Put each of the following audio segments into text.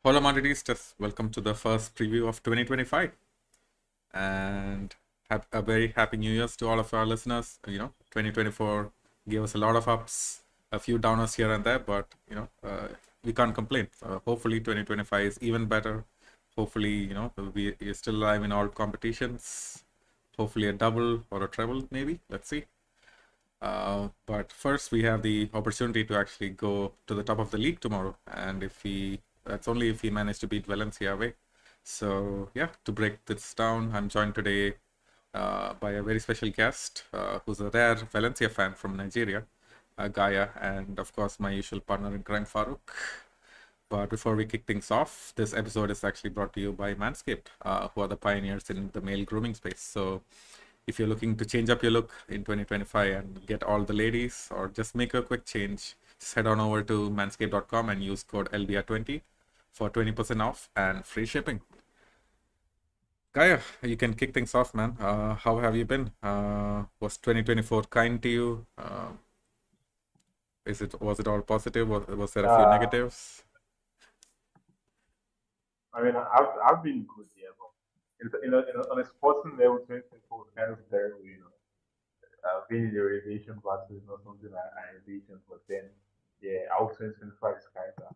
Hola Madridistas, welcome to the first preview of 2025 and a very happy New Year's to all of our listeners. 2024 gave us a lot of ups, a few downers here and there, but we can't complain. Hopefully 2025 is even better. Hopefully, we're still alive in all competitions. Hopefully a double or a treble, maybe. Let's see. But first, we have the opportunity to actually go to the top of the league tomorrow, and that's only if we manage to beat Valencia away. So yeah, to break this down, I'm joined today by a very special guest who's a rare Valencia fan from Nigeria, Gaya, and of course my usual partner in crime, Farooq. But before we kick things off, this episode is actually brought to you by Manscaped, who are the pioneers in the male grooming space. So if you're looking to change up your look in 2025 and get all the ladies or just make a quick change, just head on over to manscaped.com and use code LBR20 for 20% off and free shipping. Kaya, you can kick things off, man. How have you been? Was 2024 kind to you? Was it all positive? Was there a few Uh, negatives? I've been good, yeah, but on a sporting level, 2024 was kind of terrible, being in the relegation battle is not something I envisioned, but then, yeah, our 2025 is kind of,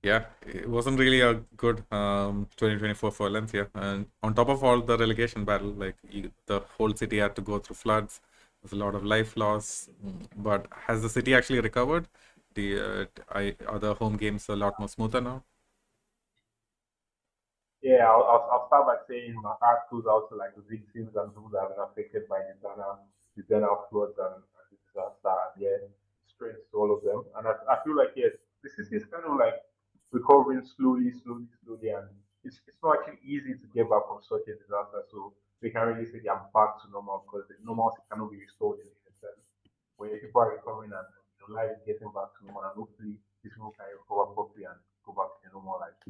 Yeah, it wasn't really a good 2024 for Valencia. And on top of all the relegation battle, the whole city had to go through floods. There's a lot of life loss. But has the city actually recovered? Are the home games a lot more smoother now? yeah, I'll start by saying my heart goes out to like the victims and those that have been affected by the Ghana floods and the disaster, and yeah, strength to all of them. And I feel like, yes, this is kind of like recovering slowly, and it's not actually easy to get back from such a disaster. So we can't really say I'm back to normal because the normalcy cannot be restored in a sense. When people are recovering and life is getting back to normal, and hopefully these people can recover properly and go back to the normal life.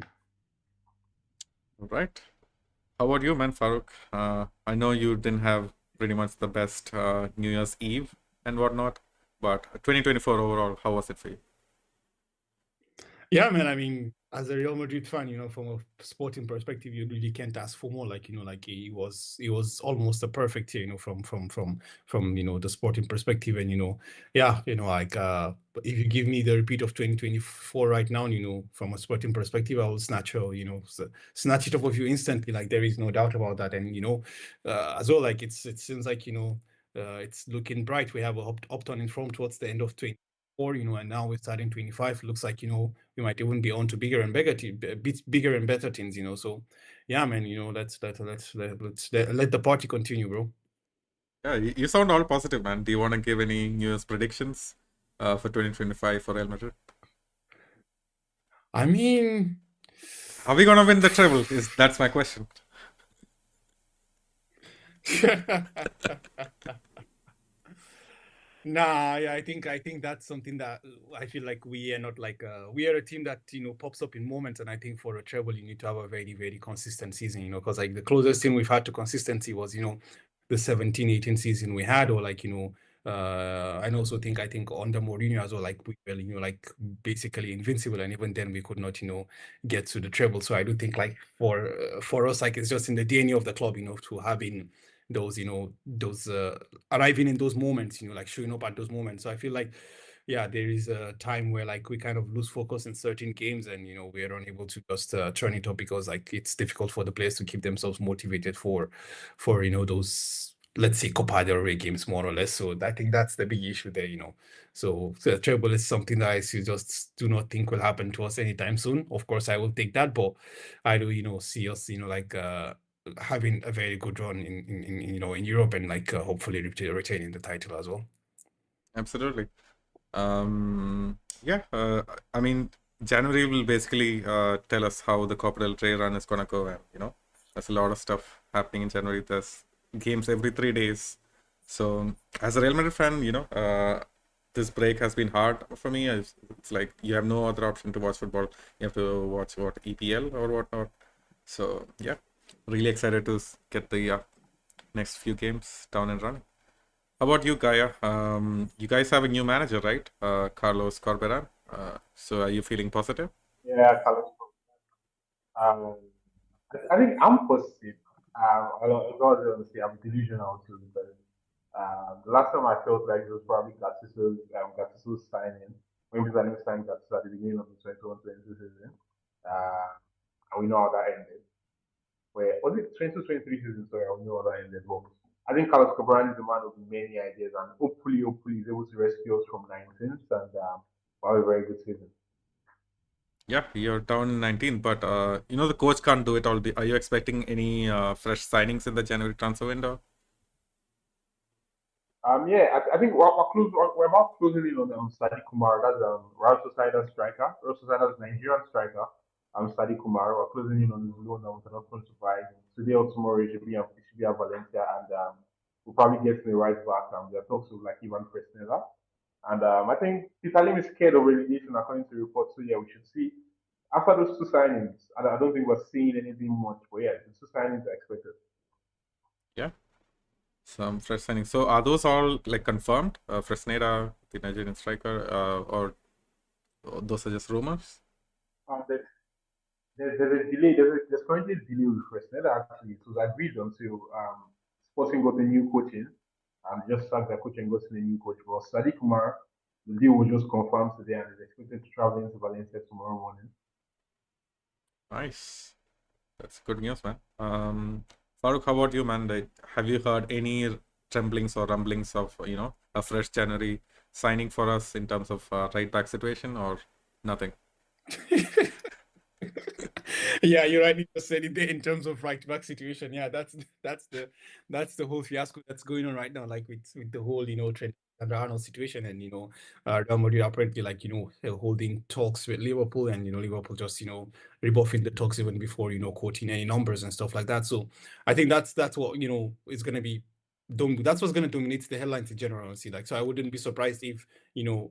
All right. How about you, man, Farooq? I know you didn't have pretty much the best New Year's Eve and whatnot, but 2024 overall, how was it for you? Yeah, man. I mean, as a Real Madrid fan, from a sporting perspective, you really can't ask for more. Like it was almost a perfect year, from the sporting perspective, and yeah, if you give me the repeat of 2024 right now, from a sporting perspective, I will snatch it off of you instantly. Like there is no doubt about that, and as well, like it seems like it's looking bright. We have a Upton in front towards the end of 2024, and now we're starting 25. Looks like we might even be on to bigger and bigger bigger and better teams. So yeah, man, let the party continue, bro. Yeah, you sound all positive, man. Do you want to give any New Year's predictions for 2025 for Real Madrid? I mean, Are we gonna win the treble? That's my question. nah, yeah, I think that's something that I feel like we are not like we are a team that pops up in moments, and I think for a treble you need to have a very very consistent season, because like the closest thing we've had to consistency was the 17-18 season we had, or like and also I think under Mourinho as well, like we were like basically invincible, and even then we could not get to the treble. So I do think like for us, like it's just in the DNA of the club, to having those those arriving in those moments, like showing up at those moments. So I feel like, yeah, there is a time where like we kind of lose focus in certain games, and we are unable to just turn it up because like it's difficult for the players to keep themselves motivated for those, let's say, Copa del Rey games, more or less. So I think that's the big issue there. So the treble is something that I just do not think will happen to us anytime soon. Of course, I will take that, but I do see us like having a very good run in Europe, and like hopefully retaining the title as well. Absolutely. Yeah, I mean, January will basically tell us how the Copa del Rey run is gonna go, and there's a lot of stuff happening in January. There's games every 3 days. So, as a Real Madrid fan, this break has been hard for me. It's like you have no other option to watch football. You have to watch EPL or whatnot. So, yeah, really excited to get the next few games down and running. How about you, Gaia? You guys have a new manager, right? Carlos Corberan. So are you feeling positive? Yeah, Talksport. Um, I think I'm positive. I gotta honestly, I'm delusional too because the last time I felt like it was probably Gattuso's signing when Mizani signed Gattuso at the beginning of the 21-22 season. And we know how that ended. Where was it 22-23 season? Sorry, I know how that ended. But I think Carlos Cabran is a man of many ideas, and hopefully, he's able to rescue us from 19th and have a very good season. Yeah, you're down in 19, but the coach can't do it all. Are you expecting any fresh signings in the January transfer window? I think we're about closing in on Sadi Kumar. That's Real Sociedad striker, Real Sociedad's Nigerian striker. Sadi Kumar. We're closing in on his loan. We're not going to buy today or tomorrow. It should be at Valencia, and we'll probably get to the right back. There are talks of like Ivan Fresneda, and I think Italy is scared of relegation according to reports. So yeah, we should see after those two signings. I don't think we're seeing anything much, but yeah, the two signings are expected. Yeah, some fresh signings. So are those all like confirmed? Fresneda, the Nigerian striker, or those are just rumors? There's there's a delay. There's currently a delay with Fresneda actually. It was agreed until Sporting got a new coaching and just sacked their coach and got a new coach. But Sadiq Kumar, the deal was just confirmed today and is expected to travel into Valencia tomorrow morning. Nice. That's good news, man. Farooq, how about you, man? Like, have you heard any tremblings or rumblings of, a fresh January signing for us in terms of right back situation or nothing? Yeah, you're right. You just said it there in terms of right back situation. Yeah, that's the whole fiasco that's going on right now, like with the whole Trent and Arnold situation, and Real Madrid apparently holding talks with Liverpool, and Liverpool just rebuffing the talks even before quoting any numbers and stuff like that. So I think that's what is going to be. That's what's going to dominate the headlines in general. Honestly, like, so I wouldn't be surprised if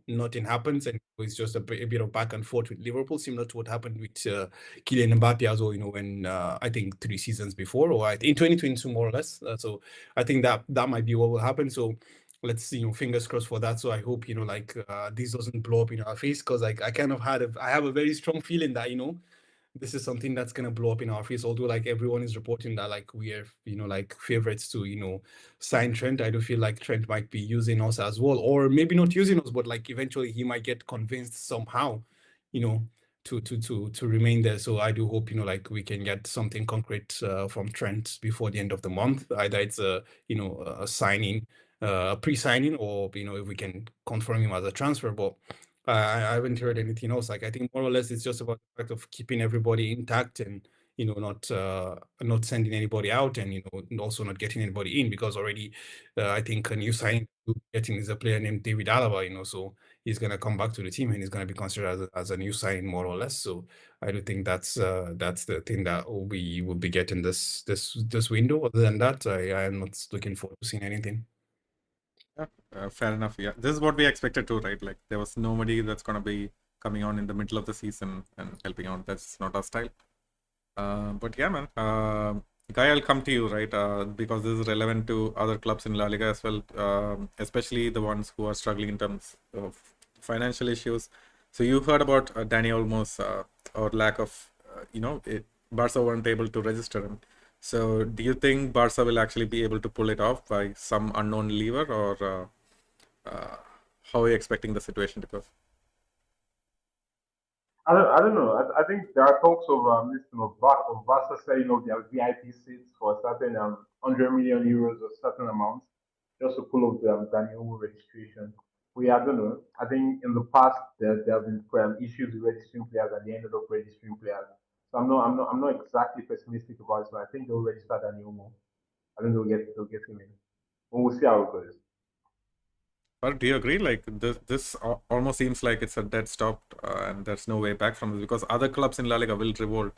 nothing happens and it's just a bit of back and forth with Liverpool, similar to what happened with Kylian Mbappe as well. When I think 3 seasons before, or in 2022 more or less. So I think that might be what will happen. So let's fingers crossed for that. So I hope this doesn't blow up in our face, because like I have a very strong feeling that this is something that's gonna blow up in our face. Although like everyone is reporting that like we are like favorites to sign Trent, I do feel like Trent might be using us as well, or maybe not using us, but like eventually he might get convinced somehow, you know, to remain there. So I do hope like we can get something concrete from Trent before the end of the month. Either it's a signing, a pre-signing, or if we can confirm him as a transfer. But I haven't heard anything else. Like I think more or less it's just about the fact of keeping everybody intact, and not sending anybody out, and and also not getting anybody in, because already I think a new signing getting is a player named David Alaba. So he's gonna come back to the team and he's gonna be considered as a new signing more or less. So I do think that's the thing that we will be getting this window. Other than that, I am not looking forward to seeing anything. Yeah, fair enough. Yeah, this is what we expected to, right? Like there was nobody that's gonna be coming on in the middle of the season and helping out. That's not our style. But yeah, man. Guy, I'll come to you, right? Because this is relevant to other clubs in La Liga as well, especially the ones who are struggling in terms of financial issues. So you heard about Danny Olmo's or lack of, Barca weren't able to register him. So do you think Barca will actually be able to pull it off by some unknown lever, or how are you expecting the situation to go? I don't know. I think there are talks of listing of Barca selling off their VIP seats for a certain 100 million euros or certain amount just to pull off the Daniel registration. I don't know. I think in the past there have been issues with registering players and they ended up registering players. So I'm not exactly pessimistic about it. So I think they'll register Daniel. I think they'll get him in. And we'll see how it goes. But do you agree? Like this almost seems like it's a dead stop, and there's no way back from this, because other clubs in La Liga will revolt,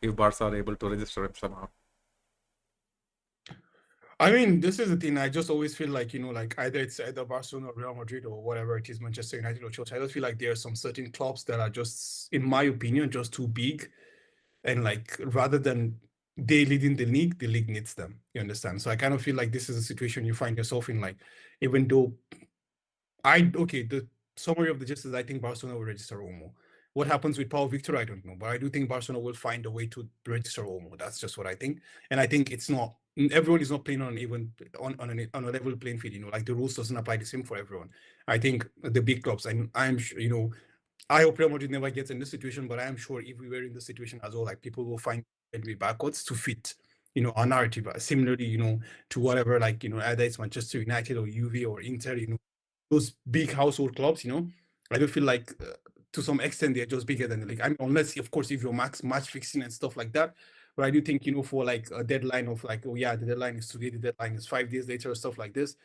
if Barca are able to register him somehow. I mean, this is the thing. I just always feel like, like either Barcelona or Real Madrid or whatever it is, Manchester United or Chelsea. I just feel like there are some certain clubs that are just, in my opinion, just too big. And like, rather than they leading the league needs them. You understand? So I kind of feel like this is a situation you find yourself in. Like, even though the summary of the gist is I think Barcelona will register Romo. What happens with Paul Victor, I don't know. But I do think Barcelona will find a way to register Olmo. That's just what I think. And I think it's not everyone is not playing on even on a level playing field. Like the rules doesn't apply the same for everyone. I think the big clubs, and I'm sure, I hope Real Madrid never gets in this situation, but I am sure if we were in this situation as well, like people will find a way backwards to fit, our narrative. Similarly, to whatever, like, either it's Manchester United or Juve or Inter, those big household clubs, I do feel like to some extent they're just bigger than the league. I mean, unless of course if you're match fixing and stuff like that. But I do think, for like a deadline of like, oh yeah, the deadline is today, the deadline is 5 days later, or stuff like this.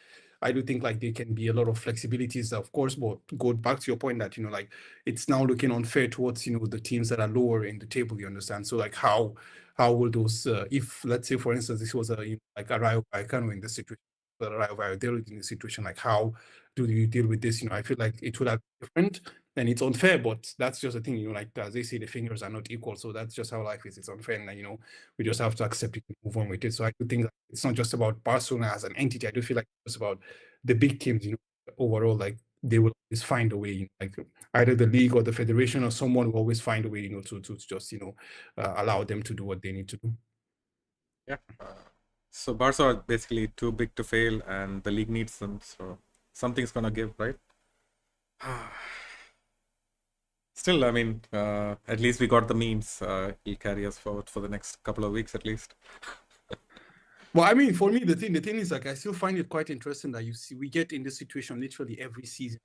I do think like there can be a lot of flexibilities, of course, but go back to your point that, like it's now looking unfair towards, the teams that are lower in the table, you understand? So like how will those if let's say for instance this was like a Rayo Vallecano in this situation, but a Rayo Vallecano in this situation, like how do you deal with this? I feel like it would have been different and it's unfair, but that's just the thing, like as they say, the fingers are not equal. So that's just how life is. It's unfair, and we just have to accept it and move on with it. So I do think that it's not just about Barcelona as an entity. I do feel like it's about the big teams, overall, like they will always find a way, like either the league or the federation or someone will always find a way, to just, allow them to do what they need to do. Yeah. So Barca are basically too big to fail, and the league needs them. So something's gonna give, right? Still, I mean, at least we got the memes. He'll carry us forward for the next couple of weeks, at least. Well, I mean, for me, the thing is, like, I still find it quite interesting that we get in this situation literally every season.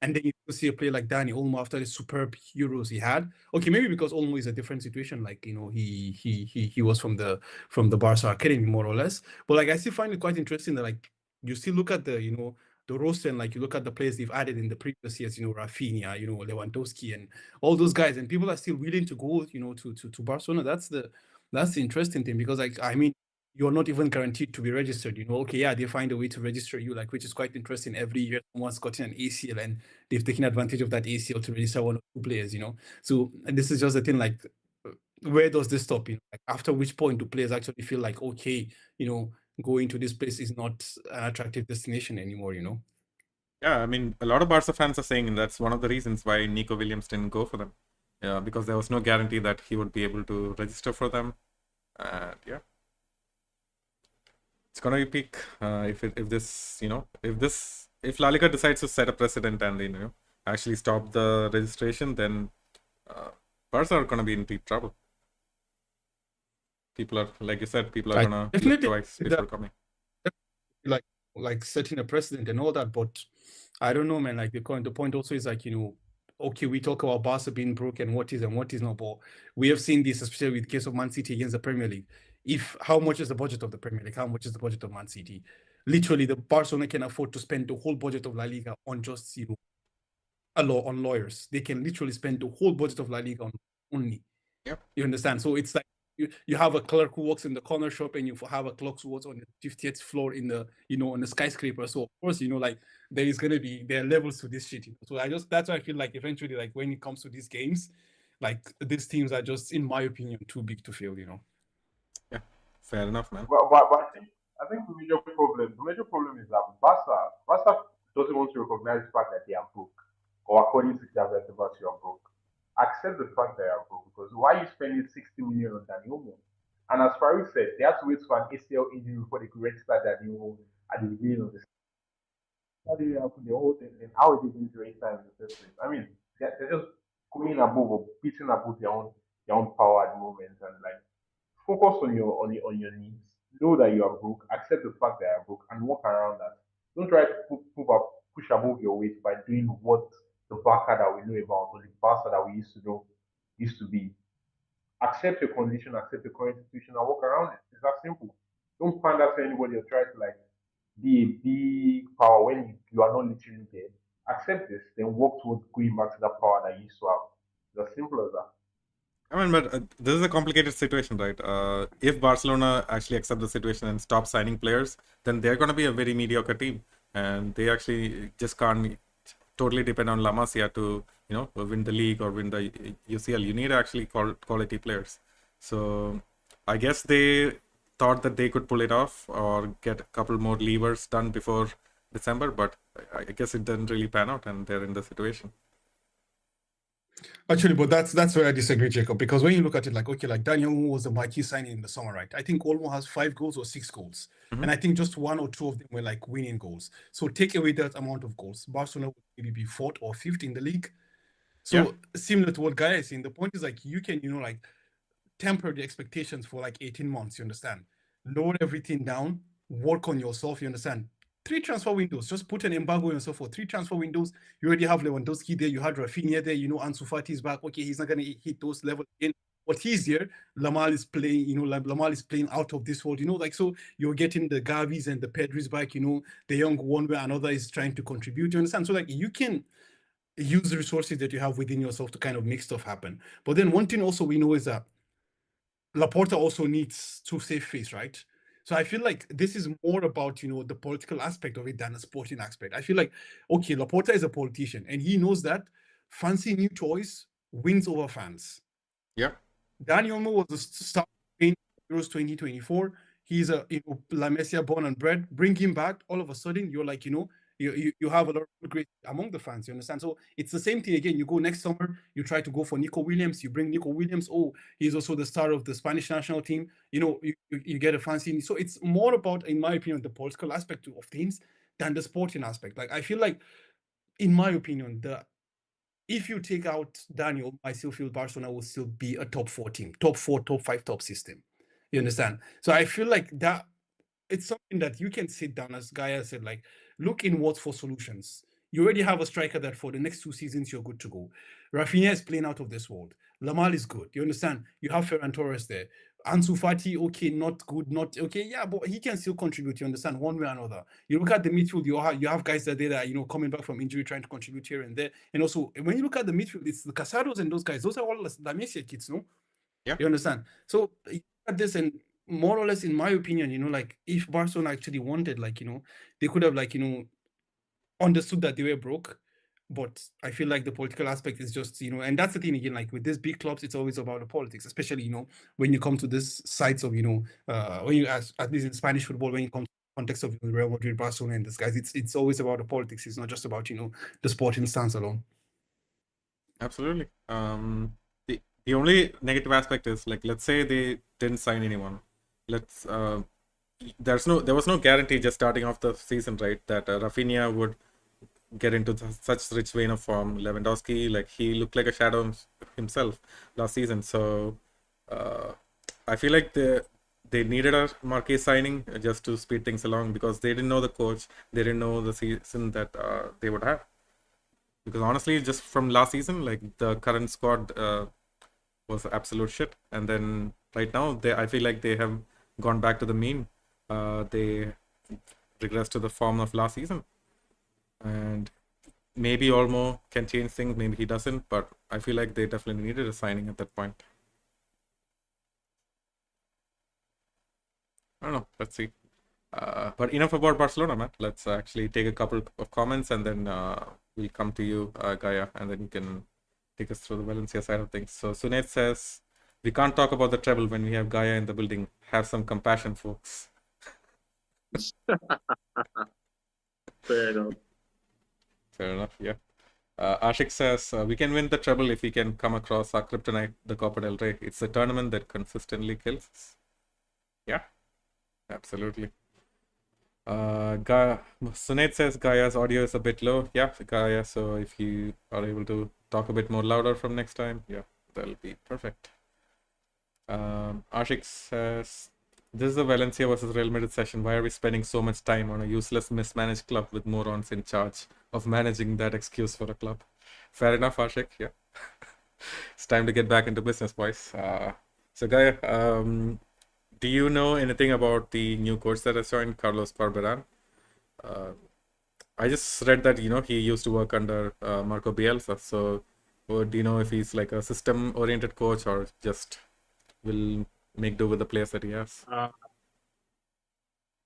And then you see a player like Dani Olmo after the superb Euros he had. Okay, maybe because Olmo is a different situation. Like, he was from the Barca academy, more or less. But like I still find it quite interesting that like you still look at the, the roster, and like you look at the players they've added in the previous years, Rafinha, Lewandowski and all those guys, and people are still willing to go, to Barcelona. That's the interesting thing, because like I mean, you're not even guaranteed to be registered. Okay, yeah, they find a way to register you, like, which is quite interesting. Every year someone's gotten an ACL and they've taken advantage of that ACL to register one or two players, So this is just the thing, like, where does this stop? Like, after which point do players actually feel like, okay, going to this place is not an attractive destination anymore, Yeah, I mean, a lot of Barca fans are saying that's one of the reasons why Nico Williams didn't go for them. Yeah, because there was no guarantee that he would be able to register for them. And yeah, it's gonna be peak if La Liga decides to set a precedent and actually stop the registration, then Barca are gonna be in deep trouble. People are, like you said, people are gonna look twice before coming. Like setting a precedent and all that, but I don't know, man. Like the point also is like, okay, we talk about Barca being broken, what is and what is not, but we have seen this, especially with the case of Man City against the Premier League. How much is the budget of the Premier League? How much is the budget of Man City? Literally, the Barcelona can afford to spend the whole budget of La Liga on just, on lawyers. They can literally spend the whole budget of La Liga on only. Yep. You understand? So it's like you have a clerk who works in the corner shop, and you have a clerk who works on the 50th floor in the on the skyscraper. So of course, like there are levels to this shit. So that's why I feel like eventually, like when it comes to these games, like these teams are just, in my opinion, too big to fail. Yeah, fair enough, man. But I think the major problem is that Barca doesn't want to recognize the fact that they are broke, or according to Javier Tebas, you are broke. Accept the fact that they are broke, because why are you spending 60 million on Dani Olmo? And as Farouk said, they have to wait for an ACL injury before they could register Dani Olmo at the beginning of the season. How do you have the whole thing? And how is it going to register in the first place? I mean, they're just going above or beating above their own power at the moment, and like focus on your needs. Know that you are broke. Accept the fact that you are broke and walk around that. Don't try to push above your weight by doing what the Barca that we know about, or the Barca that we used to know used to be. Accept your condition, accept your current situation, and walk around it. It's that simple. Don't pander to anybody or try to like be a big power when you are not literally there. Accept this, then work towards going back to that power that you used to have. It's as simple as that. I mean, but this is a complicated situation, right? If Barcelona actually accept the situation and stop signing players, then they're going to be a very mediocre team, and they actually just can't totally depend on La Masia to win the league or win the UCL. You need actually quality players. So I guess they thought that they could pull it off or get a couple more levers done before December, but I guess it didn't really pan out, and they're in the situation. Actually, but that's where I disagree, Jacob, because when you look at it, like, okay, like Daniel Olmo was a marquee signing in the summer, right? I think Olmo has 5 goals or 6 goals. Mhm. And I think just 1 or 2 of them were like winning goals. So take away that amount of goals. Barcelona would maybe be 4th or 5th in the league. So Yeah. similar to what Gaya is saying, the point is like you can, like temper the expectations for like 18 months, you understand? Lower everything down, work on yourself, you understand? 3 transfer windows, just put an embargo on yourself for 3 transfer windows. You already have Lewandowski there, you had Rafinha there, Ansu Fati is back. Okay, he's not going to hit those levels again, but he's here. Lamar is playing, Lamar is playing out of this world, like, so you're getting the Gavis and the Pedris back, the young one way or another is trying to contribute, you understand? So like you can use the resources that you have within yourself to kind of make stuff happen. But then one thing also we know is that Laporta also needs to save face, right? So I feel like this is more about, the political aspect of it than a sporting aspect. I feel like, okay, Laporta is a politician and he knows that fancy new toys wins over fans. Yeah. Dani Olmo was the star in Euros 2024. He's a La Masia born and bred. Bring him back, all of a sudden you're like, you have a lot of great among the fans. You understand? So it's the same thing again. You go next summer, you try to go for Nico Williams. You bring Nico Williams. Oh, he's also the star of the Spanish national team. You get a fancy. So it's more about, in my opinion, the political aspect of things than the sporting aspect. Like I feel like, in my opinion, if you take out Daniel, I still feel Barcelona will still be a top 4 team, top 4, top 5, top system. You understand? So I feel like that it's something that you can sit down, as Gaya said, like look inwards for solutions. You already have a striker that for the next 2 seasons you're good to go. Rafinha is playing out of this world. Lamal is good. You understand? You have Ferran Torres there. Ansu Fati, okay, not good, not okay, yeah, but he can still contribute. You understand, one way or another. You look at the midfield, you have guys that are coming back from injury, trying to contribute here and there. And also, when you look at the midfield, it's the Casados and those guys. Those are all La Masia kids, no? Yeah. You understand? So you at this, and more or less, in my opinion, like if Barcelona actually wanted, like they could have understood that they were broke. But I feel like the political aspect is just, and that's the thing again, like with these big clubs, it's always about the politics, especially, when you come to this sides of, when you at least in Spanish football, when you come to the context of Real Madrid, Barcelona, and this guys, it's always about the politics. It's not just about, the sporting stance alone. Absolutely. The only negative aspect is, like, let's say they didn't sign anyone. There was no guarantee just starting off the season, right, that Rafinha would get into such rich vein of form. Lewandowski, like, he looked like a shadow himself last season. So I feel like they needed a marquee signing just to speed things along, because they didn't know the coach, they didn't know the season that they would have. Because honestly, just from last season, like, the current squad was absolute shit. And then right now, I feel like they have gone back to the mean. They regressed to the form of last season. And maybe Olmo can change things, maybe he doesn't, but I feel like they definitely needed a signing at that point. I don't know. Let's see. But enough about Barcelona, man. Let's actually take a couple of comments, and then we'll come to you, Gaya, and then you can take us through the Valencia side of things. So Sunet says, we can't talk about the treble when we have Gaya in the building. Have some compassion, folks. Fair enough. Fair enough, yeah. Ashik says, we can win the treble if we can come across our kryptonite, the Copa del Rey. It's a tournament that consistently kills us. Yeah, absolutely. Sunet says Gaya's audio is a bit low. Yeah, Gaya, so if you are able to talk a bit more louder from next time, yeah, that'll be perfect. Ashik says, this is a Valencia versus Real Madrid session. Why are we spending so much time on a useless, mismanaged club with morons in charge of managing that excuse for a club? Fair enough, Ashik, yeah. It's time to get back into business, boys. So Gaya, do you know anything about the new coach that has joined, Carlos Barberan? I just read that, he used to work under Marco Bielsa. So do you know if he's like a system-oriented coach or just will make do with the players that he has?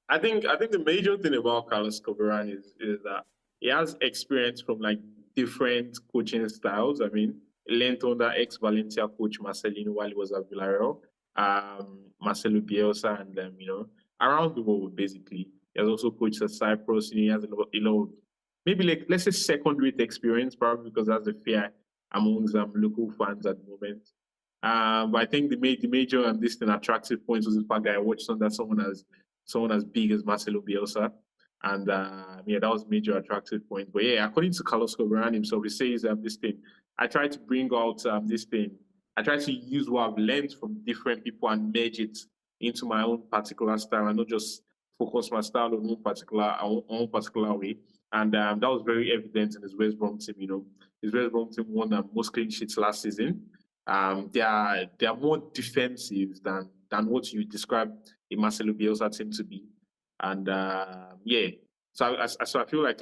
I think the major thing about Carlos Coberan is that he has experience from like different coaching styles. I mean, he learned under ex-Valencia coach Marcelino while he was at Villarreal, Marcelo Bielsa, and around the world basically. He has also coached at Cyprus. He has a lot of maybe, like, let's say, second-rate experience, probably because that's the amongst local fans at the moment. But I think the major this thing attractive point was the fact that I watched someone as big as Marcelo Bielsa, and yeah, that was a major attractive point. But yeah, according to Carlos Corberán himself, he says this thing. I try to bring out this thing. I try to use what I've learned from different people and merge it into my own particular style, and not just focus my style on one particular way. And that was very evident in his West Brom team. His West Brom team won most clean sheets last season. They are more defensive than what you describe a Marcelo Bielsa team to be. And yeah, so I feel like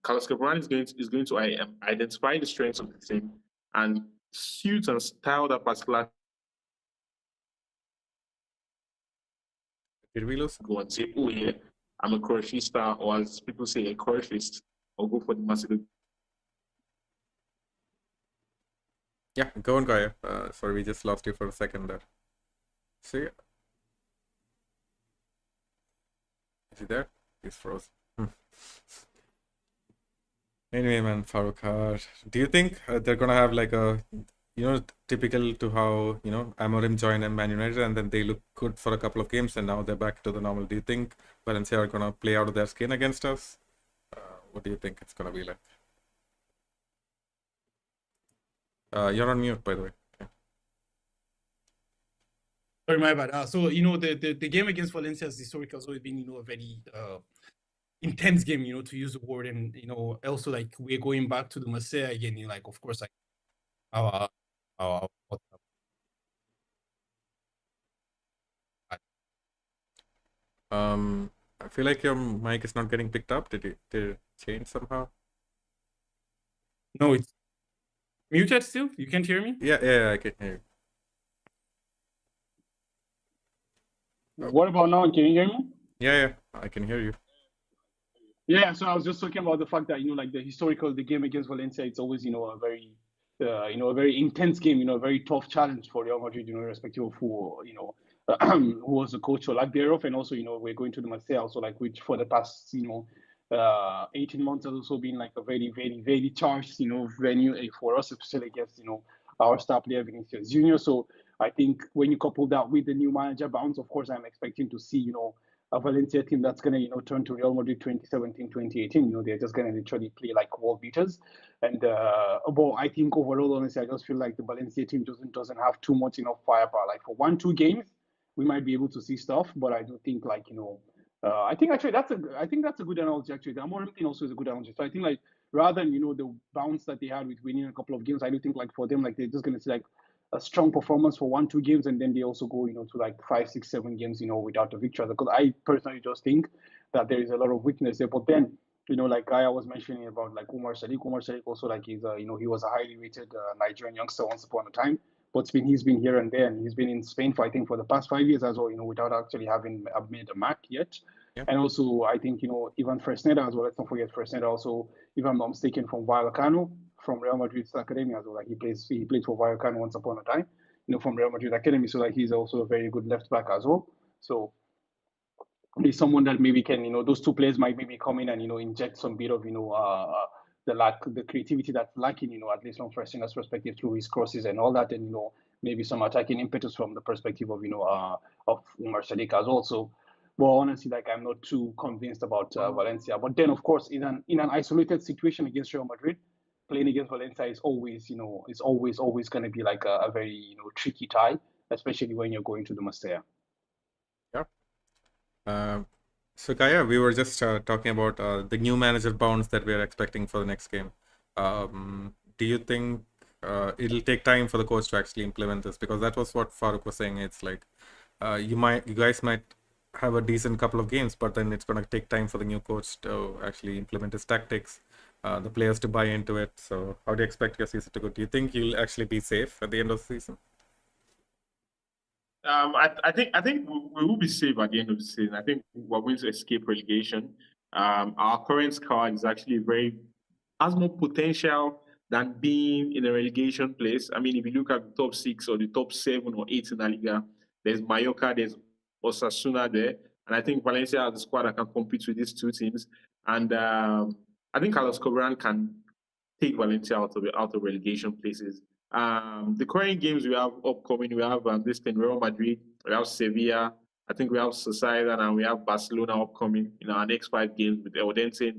Carlos Corberán is going to identify the strengths of the team and suit and style that particular. Did we lose? Go and say, oh yeah, I'm a Croatista, or as people say, a Croatist, or go for the Marcelo. Yeah, go on, Gaya. Sorry, we just lost you for a second there. See? Is he there? He's frozen. Anyway, man, Farooq, do you think they're gonna have like a, typical to how, Amorim joined Man United and then they look good for a couple of games and now they're back to the normal? Do you think Valencia are gonna play out of their skin against us? What do you think it's gonna be like? You're on mute, by the way. Okay. Sorry, my bad. So the game against Valencia has historically always been a very intense game, to use the word, and also like we're going back to the Mestalla again. Like of course, like our I feel like your mic is not getting picked up. Did it change somehow? No, it's muted still. You can't hear me? Yeah, I can hear you. What about now? Can you hear me? Yeah, I can hear you. Yeah, so I was just talking about the fact that like the game against Valencia, it's always a very intense game, a very tough challenge for Real Madrid, irrespective of who who was the coach or lack thereof, and also we're going to the Mestalla, so like which for the past 18 months has also been like a very very very charged venue for us, especially against our star player Vinicius Junior. So I think when you couple that with the new manager bounce, of course I'm expecting to see a Valencia team that's going to, turn to Real Madrid 2017, 2018. They're just going to literally play like world beaters. And but I think overall, honestly, I just feel like the Valencia team doesn't have too much firepower. Like for 1-2 games, we might be able to see stuff, but I do think like I think actually that's a good analogy. Actually, the Amorim thing also is a good analogy. So I think like rather than the bounce that they had with winning a couple of games, I do think like for them like they're just going to see like a strong performance for 1-2 games, and then they also go to like 5, 6, 7 games without a victory. Because I personally just think that there is a lot of weakness there. But then like Gaya was mentioning about like Umar Sadiq also like he's he was a highly rated Nigerian youngster once upon a time, but he's been here and there, and he's been in Spain for I think for the past 5 years as well, without actually having made a mark yet. Yep. And also I think Ivan Fresneda as well. Let's not forget Fresneda also, if I'm not mistaken, from Vallecano, from Real Madrid's academy as well. Like he played for Vallecano once upon a time, from Real Madrid academy. So like he's also a very good left back as well. So he's someone that maybe can, those two players might maybe come in and inject some bit of the creativity that's lacking, at least from Fresneda's perspective through his crosses and all that, and maybe some attacking impetus from the perspective of of Umar Sadiq as well. So, well, honestly, like I'm not too convinced about Valencia. But then, of course, in an isolated situation against Real Madrid, playing against Valencia is always, always going to be like a very, tricky tie, especially when you're going to the Mestalla. Yeah. So Gaya, we were just talking about the new manager bounce that we are expecting for the next game. Do you think it'll take time for the coach to actually implement this? Because that was what Farooq was saying. It's like you guys might have a decent couple of games, but then it's going to take time for the new coach to actually implement his tactics, the players to buy into it. So how do you expect your season to go? Do you think you'll actually be safe at the end of the season? I think we will be safe at the end of the season. I think we're going to escape relegation. Our current squad is actually has more potential than being in a relegation place. I mean, if you look at the top 6 or the top 7 or 8 in the Liga, there's Mallorca, there's Osasuna there, and I think Valencia has a squad that can compete with these two teams. And I think Carlos Corberán can take Valencia out of relegation places. The current games we have upcoming, we have this thing, Real Madrid, we have Sevilla, I think we have Sociedad, and we have Barcelona upcoming in our next 5 games with Odense in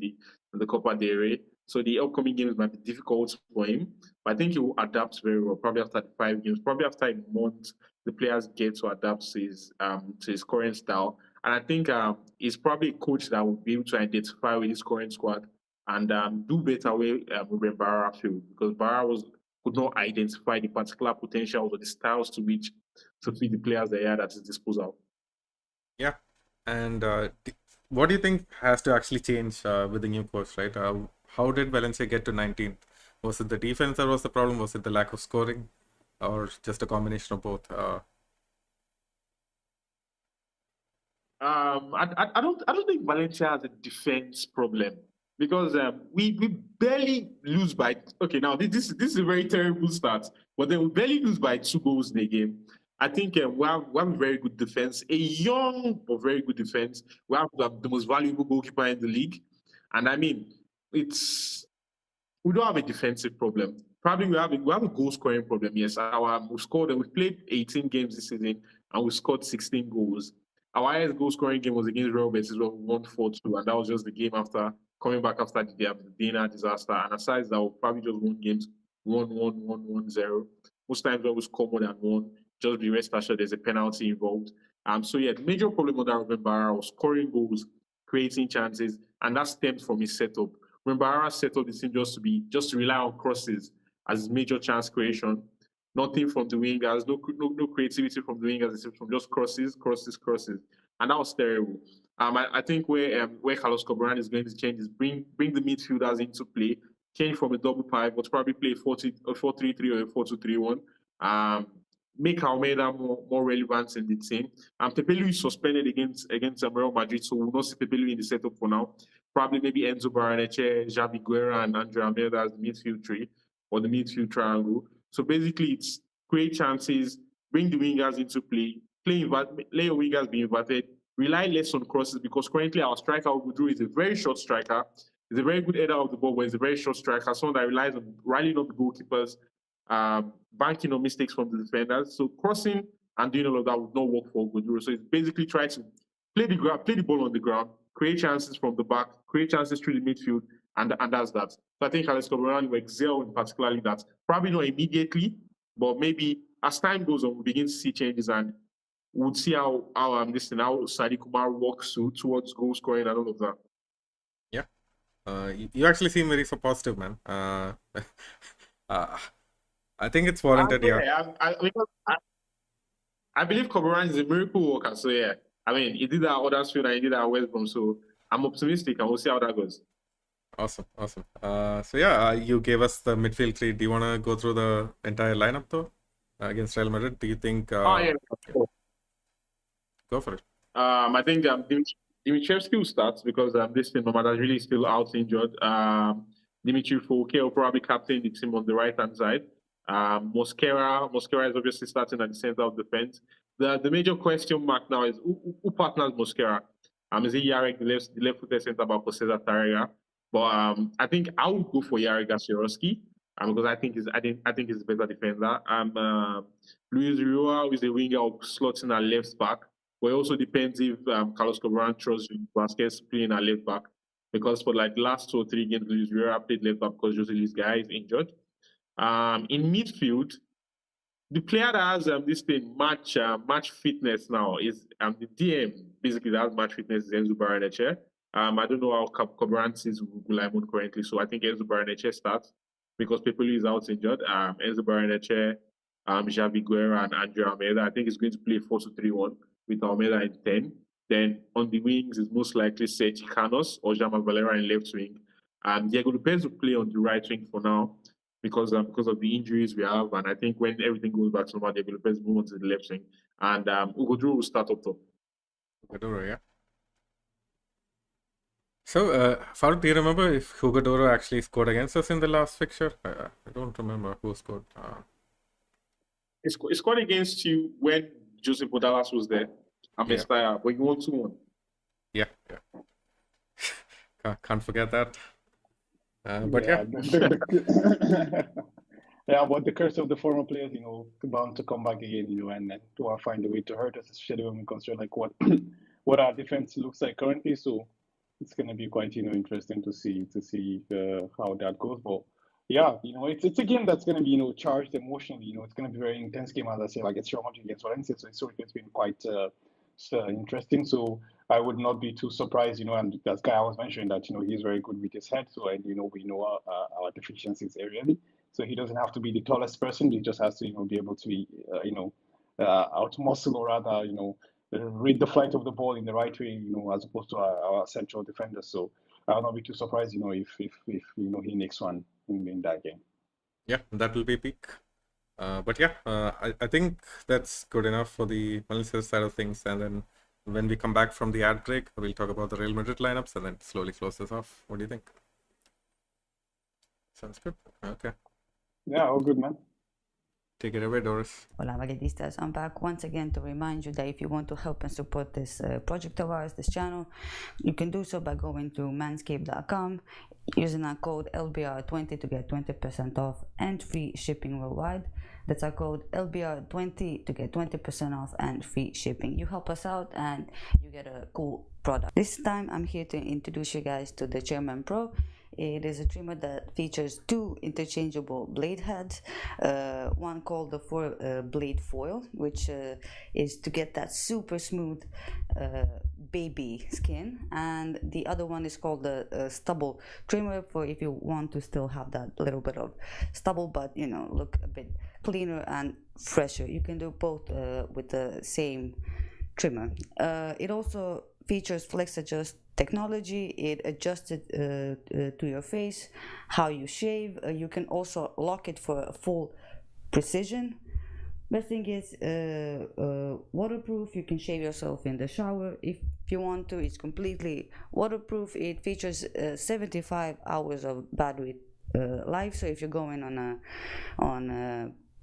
the Copa del Rey. So the upcoming games might be difficult for him, but I think he will adapt very well. Probably after the 5 games, probably after a month, the players get to adapt to his current style. And I think he's probably a coach that will be able to identify with his current squad and do better with Barra field, because Barra could not identify the particular potential or the styles to feed the players they had at his disposal. Yeah, and what do you think has to actually change with the new coach, right? How did Valencia get to 19th? Was it the defense that was the problem? Was it the lack of scoring, or just a combination of both? I don't think Valencia has a defense problem, because we barely lose by, okay, now this is a very terrible start, but then we barely lose by 2 goals in a game. I think we have a very good defense, a young but very good defense. We have the most valuable goalkeeper in the league, and I mean, we don't have a defensive problem. Probably we have a goal scoring problem. Yes, we've played 18 games this season and we scored 16 goals. Our highest goal scoring game was against Real Betis, where we won 4-2, and that was just the game after coming back after the Dana disaster. And aside that, we probably just won games 1-1, 1-1-0. Most times when we score more than one, just be rest assured there's a penalty involved. So yeah, the major problem with that Ruben Barra was scoring goals, creating chances, and that stems from his setup. When Barra set up the team just to rely on crosses as his major chance creation, nothing from the wingers, no creativity from the wingers, except from just crosses, and that was terrible. I think where Carlos Corberan is going to change is bring the midfielders into play, change from a double pipe, but probably play a 4-3-3 or a 4-2-3-1. Make Almeida more relevant in the team. Pepelu is suspended against Real Madrid, so we'll not see Pepelu in the setup for now. Probably maybe Enzo Barreneche, Javi Guerra, and Andre Almeida as the midfield tree or the midfield triangle. So basically, it's create chances, bring the wingers into play, let your wingers be inverted, rely less on crosses, because currently our striker, Ogudru, is a very short striker. He's a very good header of the ball, but he's a very short striker, someone that relies on rallying up the goalkeepers, banking on mistakes from the defenders. So crossing and doing all of that would not work for Ogudru. So it's basically try to play the ball on the ground, create chances from the back, create chances through the midfield, and that's that. So I think Alex Corberan will excel in particularly that. Probably not immediately, but maybe as time goes on, we'll begin to see changes, and we'll see how Sadi Kumar works towards goal scoring and all of that. Yeah. You actually seem very so positive, man. I think it's warranted, yeah. I believe Corberan is a miracle worker, so yeah. I mean, he did that at Huddersfield and he did that at West Brom, so I'm optimistic and we'll see how that goes. Awesome. So yeah, you gave us the midfield three. Do you want to go through the entire lineup though against Real Madrid? Do you think? Yeah. Go for it. I think Dimitrievski will start because this team, Mamada, really still out injured. Dimitri Fouquet will probably captain the team on the right hand side. Mosquera is obviously starting at the center of defense. The major question mark now is who partners Mosquera? Is it Jarek, the left-footed centre back, or Cesar Tarrega? But I think I would go for Jarek Gasiorovski because I think he's a better defender. Luis Rioja, who is a winger, will slot in at left back. But it also depends if Carlos Corberan trusts Vasquez playing at left back, because for like the last 2 or 3 games, Luis Rioja played left back because Jose Luis Gaya is injured. In midfield, the player that has this thing match fitness now is the DM basically that has match fitness is Enzo Barreneche. I don't know how Corberan sees Gulaimon currently, so I think Enzo Barreneche starts because Pepelu is out injured. Enzo Barreneche, Javi Guerra, and Andre Almeida. I think he's going to play 4-2-3-1 with Almeida in 10. Then on the wings is most likely Sergi Canos or Jamal Valera in left wing. Diego Lopez will play on the right wing for now because of the injuries we have, and I think when everything goes back to normal, Diego Lopez will move on to the left wing, and Ugodru will start up top. Hugo, yeah. So, Faruk, do you remember if Hugo Doro actually scored against us in the last fixture? I don't remember who scored. He scored against you when Joseph Bodalas was there at Mestalla, but you won 2-1. Yeah. Can't forget that. But yeah, yeah, but the curse of the former players, bound to come back again, and to find a way to hurt us, especially when we consider like what what our defense looks like currently. So it's going to be quite interesting to see how that goes. But yeah, it's a game that's going to be charged emotionally. It's going to be a very intense game, as I say, like it's Real Madrid against Valencia. So it's been quite interesting. So I would not be too surprised, and as Gaya was mentioning that he's very good with his head. So and we know our deficiencies areally. So he doesn't have to be the tallest person. He just has to be able to be out muscle, or rather read the flight of the ball in the right way, as opposed to our central defenders. So I'll not be too surprised, if he makes one in that game. Yeah, that will be peak. But yeah, I think that's good enough for the Valencia side of things. And then when we come back from the ad break, we'll talk about the Real Madrid lineups and then slowly close this off. What do you think? Sounds good. Okay. Yeah, all good, man. Take it away, Doris. Hola, Madridistas. I'm back once again to remind you that if you want to help and support this project of ours, this channel, you can do so by going to manscaped.com, using our code LBR20 to get 20% off and free shipping worldwide. That's our code LBR20 to get 20% off and free shipping. You help us out and you get a cool product. This time I'm here to introduce you guys to the Chairman Pro. It is a trimmer that features two interchangeable blade heads, one called the 4-blade foil, which is to get that super smooth baby skin, and the other one is called the stubble trimmer, for if you want to still have that little bit of stubble but look a bit cleaner and fresher. You can do both with the same trimmer. It also features flex adjust technology. It adjusts it to your face, how you shave. You can also lock it for a full precision. Best thing is waterproof. You can shave yourself in the shower if you want to. It's completely waterproof. It features 75 hours of battery life. So if you're going on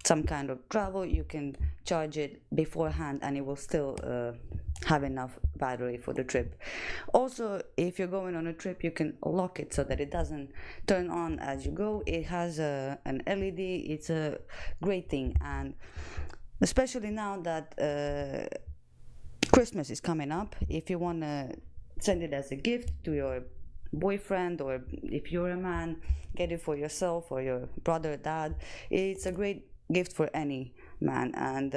some kind of travel, you can charge it beforehand and it will still have enough battery for the trip. Also, if you're going on a trip, you can lock it so that it doesn't turn on as you go. It has an LED. It's a great thing, and especially now that Christmas is coming up, if you want to send it as a gift to your boyfriend, or if you're a man, get it for yourself or your brother, dad. It's a great gift for any man, and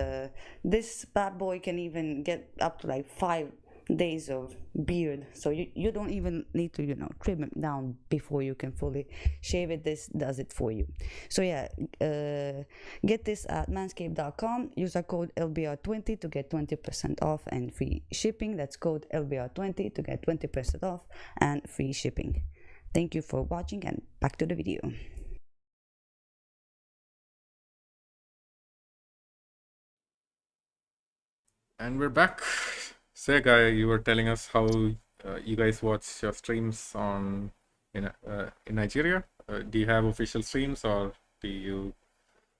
this bad boy can even get up to like 5 days of beard, so you don't even need to trim it down before you can fully shave it. This does it for you. So yeah, get this at manscaped.com. use our code LBR20 to get 20% off and free shipping. That's code LBR20 to get 20% off and free shipping. Thank you for watching, and back to the video. And we're back. Say, Guy, you were telling us how you guys watch your streams in Nigeria. Do you have official streams, or do you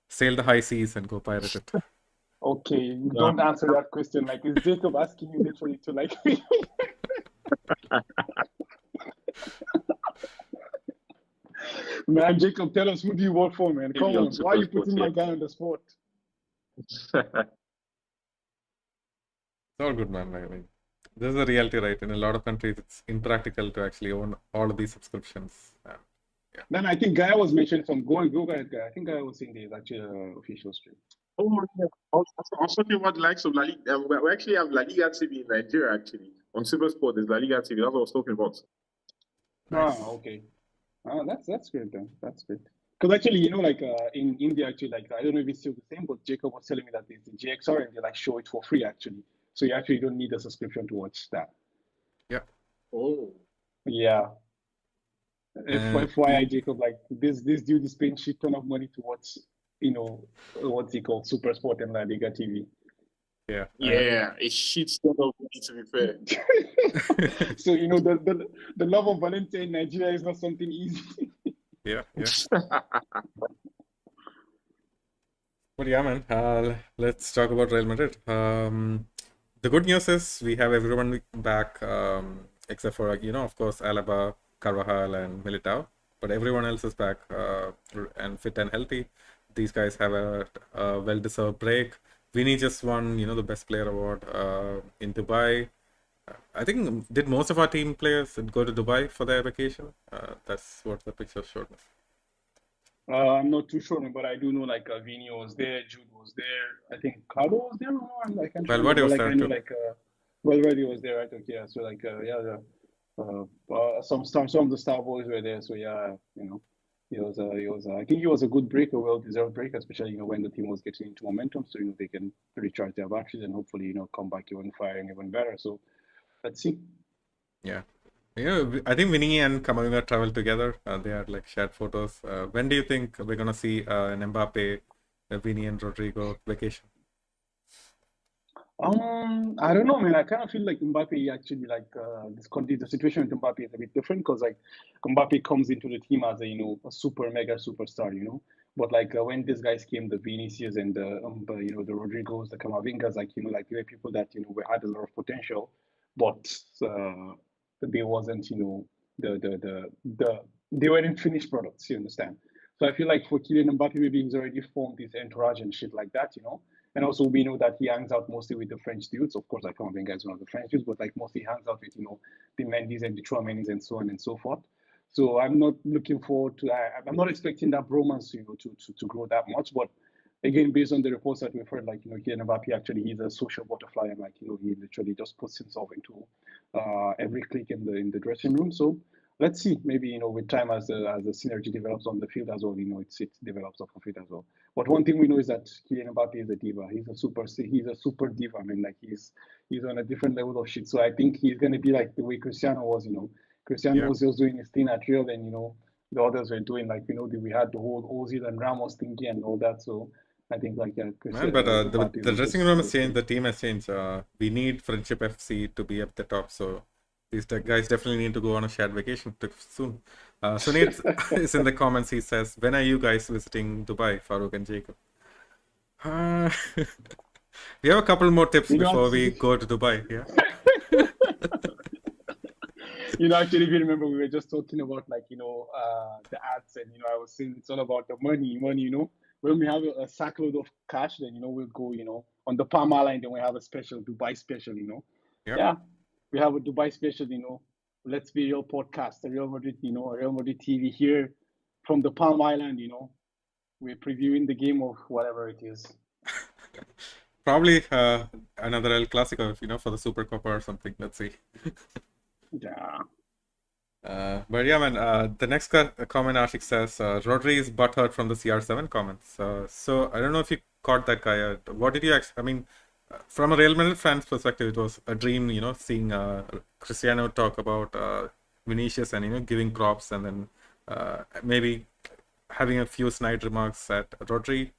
sail the high seas and go pirate it? Okay, don't answer that question. Like, is Jacob asking you literally to like? Man, Jacob, tell us, who do you vote for, man? Come on, why are you putting my guy on the spot? It's all good, man. I mean, this is the reality, right? In a lot of countries, it's impractical to actually own all of these subscriptions. Yeah. Then I think Gaya was mentioning some go ahead, Gaya. I think Gaya was saying there's actually an official stream. Oh, yeah. I was talking about the likes of La Liga. We actually have La Liga TV in Nigeria, actually. On Supersport, there's La Liga TV. That's what I was talking about. Nice. Ah, okay. That's great then. That's great. Because actually, in India, actually, like, I don't know if it's still the same, but Jacob was telling me that there's the GXR and they like show it for free, actually. So you actually don't need a subscription to watch that. Yeah. Oh. Yeah. FYI, Jacob, like this dude is paying shit ton of money to watch, what's it called, Supersport and La Liga TV. Yeah. Yeah, a shit ton of money, to be fair. So the love of Valencia in Nigeria is not something easy. Yeah. But yeah, man, let's talk about Real Madrid. The good news is we have everyone back, except for, of course, Alaba, Carvajal, and Militao. but everyone else is back and fit and healthy. These guys have a well-deserved break. Vinny just won, the best player award in Dubai. I think did most of our team players go to Dubai for their vacation? That's what the picture showed me. I'm not too sure, but I do know like Vini was there, Jude was there. I think Carlo was there. No, I can't Valverde remember. was Like there I know too. like Valverde was there, right? Okay, yeah. So like some of the star boys were there. So yeah, he was I think he was a good break, a well-deserved break, especially when the team was getting into momentum. So they can recharge their batteries and hopefully come back even firing even better. So let's see. Yeah. I think Vinny and Kamavinga traveled together. They had like shared photos. When do you think we're gonna see an Mbappe, Vinny and Rodrigo vacation? I don't know, man. I kind of feel like Mbappe actually the situation with Mbappe is a bit different because like Mbappe comes into the team as a super mega superstar, But like when these guys came, the Vinicius and the Rodrigos, the Camavingas, like they were people that we had a lot of potential, but they wasn't they weren't finished products. You understand? So I feel like for Kylian Mbappe, maybe he's already formed this entourage and shit like that, And also we know that he hangs out mostly with the French dudes. Of course, I can't think is one of the French dudes, but like mostly hangs out with, the Mendy's and the Chouameni's and so on and so forth. So I'm not looking forward to I'm not expecting that bromance, to grow that much. But again, based on the reports that we've heard, like, Kylian Mbappe actually he's a social butterfly and like, he literally just puts himself into every click in the dressing room. So let's see, maybe, with time as the synergy develops on the field as well, it develops off the field as well. But one thing we know is that Kylian Mbappe is a diva. He's a super diva. I mean, like he's on a different level of shit. So I think he's gonna be like the way Cristiano was, Cristiano was just doing his thing at Real, and the others were doing like we had the whole Ozil and Ramos thingy and all that. So I think like Man, but the dressing room has changed, the team has changed. We need Friendship FC to be at the top, so these guys definitely need to go on a shared vacation soon. Sunil is in the comments. He says, "When are you guys visiting Dubai, Farouk and Jacob?" We have a couple more tips before we go to Dubai. Yeah. Actually, if you remember, we were just talking about like the ads, and I was saying it's all about the money. When we have a sackload of cash, then we'll go on the Palm Island, then we have a special Dubai special. Yep. Yeah, we have a Dubai special. Let's Be Real podcast, a Real Madrid, a Real Madrid TV here from the Palm Island. We're previewing the game of whatever it is. Probably another El Clasico, for the Super Copa or something. Let's see. Yeah. But yeah, man, the next comment Ashik says, Rodri is butthurt from the CR7 comments. So I don't know if you caught that guy. What did you I mean, from a Real Madrid fan's perspective, it was a dream, seeing Cristiano talk about Vinicius and, giving props and then maybe having a few snide remarks at Rodri.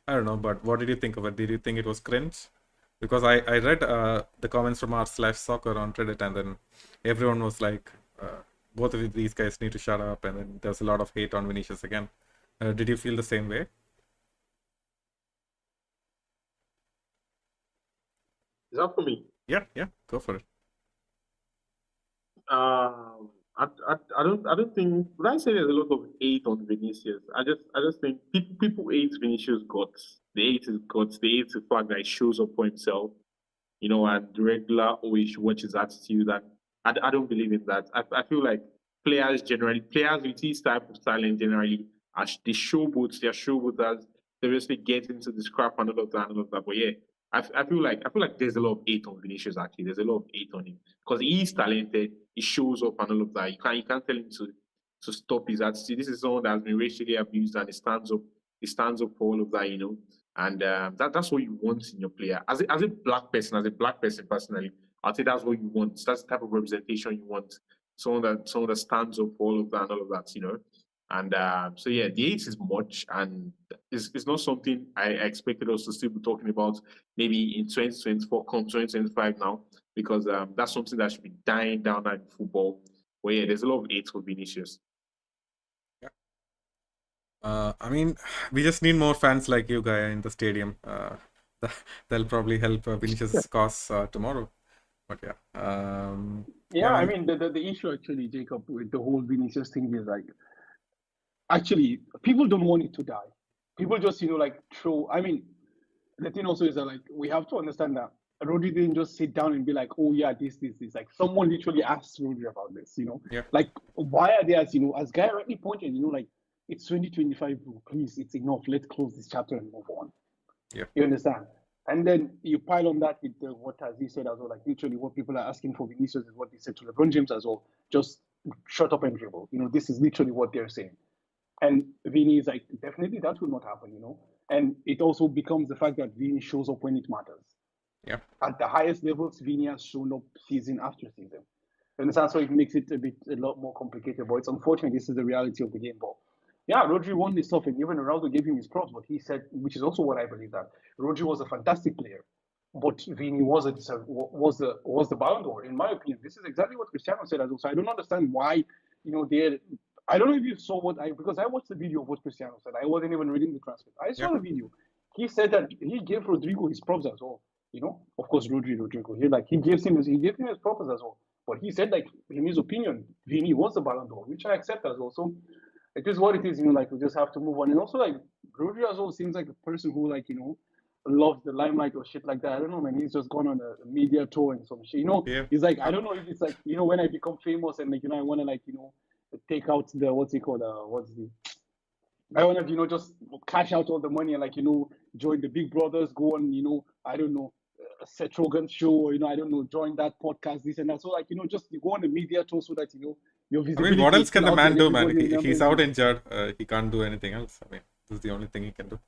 I don't know, but what did you think of it? Did you think it was cringe? Because I read the comments from r/soccer on Reddit, and then everyone was like, both of these guys need to shut up, and then there's a lot of hate on Vinicius again. Did you feel the same way? Is that for me? Yeah, go for it. I don't think. Would I say there's a lot of hate on Vinicius? I just think people hate Vinicius' guts. They hate his guts. They hate the fact that he shows up for himself, and regular always watch his attitude. And I don't believe in that. I feel like players with his type of talent generally are they showboats. They're showboaters. They basically get into the scrap and all of that. But yeah, I feel like there's a lot of hate on Vinicius. Actually, there's a lot of hate on him because he is talented. He shows up and all of that. You can't tell him to stop his attitude. This is someone that has been racially abused, and he stands up. He stands up for all of that, And that's what you want in your player. As a black person personally, I'd say that's what you want. That's the type of representation you want. Someone that stands up for all of that and all of that, And so yeah, the hate is much, and it's not something I expected us to still be talking about maybe in 2024, come 2025 now, because that's something that should be dying down in football. But yeah, there's a lot of hate for Vinicius. I mean, we just need more fans like you, Gaya, in the stadium. That'll probably help Vinicius' cause tomorrow. But yeah. I mean, the issue actually, Jacob, with the whole Vinicius thing is like, actually, people don't want it to die. People just, like throw. I mean, the thing also is that like we have to understand that Rodri didn't just sit down and be like, oh yeah, this. Like someone literally asked Rodri about this, Yeah. Like why are they as Guy rightly pointed, like it's 2025, bro. Please, it's enough. Let's close this chapter and move on. Yeah. You understand? And then you pile on that with what Aziz said as well, like literally what people are asking for Vinicius is what they said to LeBron James as well. Just shut up and dribble. This is literally what they're saying. And Vini is like, definitely that will not happen, And it also becomes the fact that Vini shows up when it matters. Yeah. At the highest levels, Vini has shown up season after season. And so it makes it a lot more complicated. But it's unfortunate, this is the reality of the game. But yeah, Rodri won this stuff, and even Ronaldo gave him his props. But he said, which is also what I believe, that Rodri was a fantastic player, but Vini was the Ballon d'Or, in my opinion. This is exactly what Cristiano said as well. So I don't understand why, they're. I don't know if you saw because I watched the video of what Cristiano said. I wasn't even reading the transcript. I saw the video. He said that he gave Rodrigo his props as well. Of course, Rodrigo. He gave him his props as well. But he said, like, in his opinion, Vini was the Ballon d'Or, which I accept as well. So it is what it is, like we just have to move on. And also, like, Rodri as well seems like a person who, like, loves the limelight or shit like that. I don't know, man. He's just gone on a media tour and some shit. He's like, I don't know if it's like, when I become famous and like, I want to like, take out the I want to, just cash out all the money and like, join the Big Brothers, go on, I don't know, Seth Rogen show, or, I don't know, join that podcast, this and that. So like, just you go on the media tour so that, your visibility. I mean, what else can the man do, man? He's out injured. He can't do anything else. I mean, this is the only thing he can do.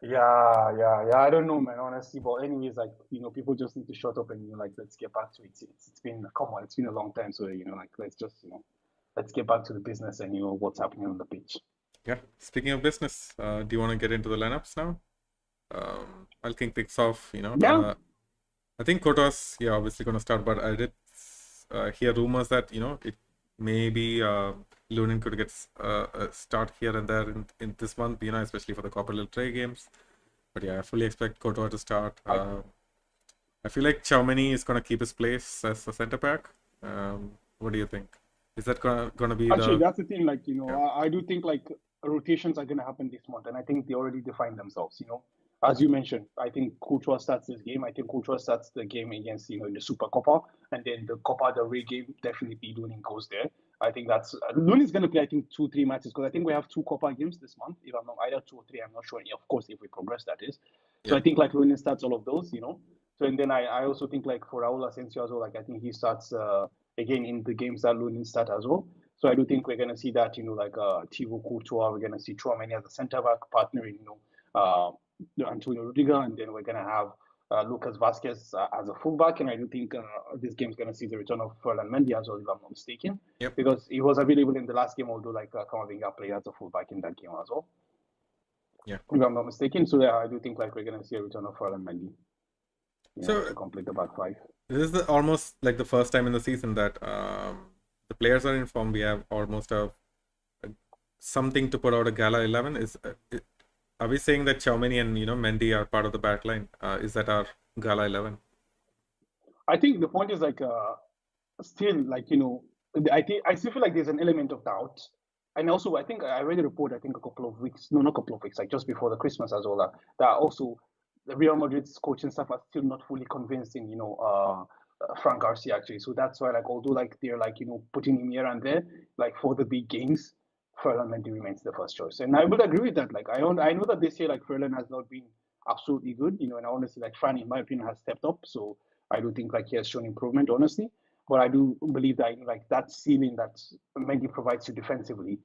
Yeah. I don't know, man, honestly. But anyways, like, people just need to shut up and, like, let's get back to it. It's been a long time. So, like, let's just, let's get back to the business and, what's happening on the pitch. Yeah. Speaking of business, do you want to get into the lineups now? I'll kick things off, Yeah. I think Courtois, obviously going to start, but I did hear rumors that, it maybe Lunin could get a start here and there in this month, especially for the Copa del Rey games. But yeah, I fully expect Courtois to start. I feel like Tchouaméni is going to keep his place as a centre back. What do you think? Is that going to be Actually, that's the thing. Like, I do think like rotations are going to happen this month, and I think they already defined themselves. As you mentioned, I think Courtois starts this game. I think Courtois starts the game against, in the Super Copa, and then the Copa del Rey game, definitely Lunin goes there. I think that's Lunin's going to play, I think, 2-3 matches, because I think we have 2 Copa games this month. If I'm not, either 2 or 3, I'm not sure. Of course, if we progress, that is. So I think like Lunin starts all of those, So and then I also think like for Raul Asensio as well, like I think he starts again in the games that Lunin start as well. So I do think we're going to see that, like Thibaut Courtois, we're going to see Tchouaméni as a centre back partnering, Antonio Rudiger, and then we're going to have Lucas Vazquez as a fullback, and I do think this game's going to see the return of Ferland Mendy as well, if I'm not mistaken, because he was available in the last game, although like Kamavinga played as a fullback in that game as well. Yeah, if I'm not mistaken. So yeah, I do think like we're going to see a return of Ferland Mendy. To complete the back five. This is almost like the first time in the season that the players are in form. We have almost something to put out a Gala 11. Are we saying that Tchouaméni and Mendy are part of the back line? Is that our Gala 11? I think the point is like still like I still feel like there's an element of doubt, and also I think I read a report not a couple of weeks, like just before the Christmas as well, that also the Real Madrid's coaching staff are still not fully convinced in Frank Garcia actually. So that's why like although like they're like putting him here and there, like for the big games, Ferland Mendy remains the first choice, and I would agree with that. Like I know that this year like Ferland has not been absolutely good, and honestly like Fran in my opinion has stepped up, so I do think like he has shown improvement honestly, but I do believe that like that ceiling that Mendy provides you defensively,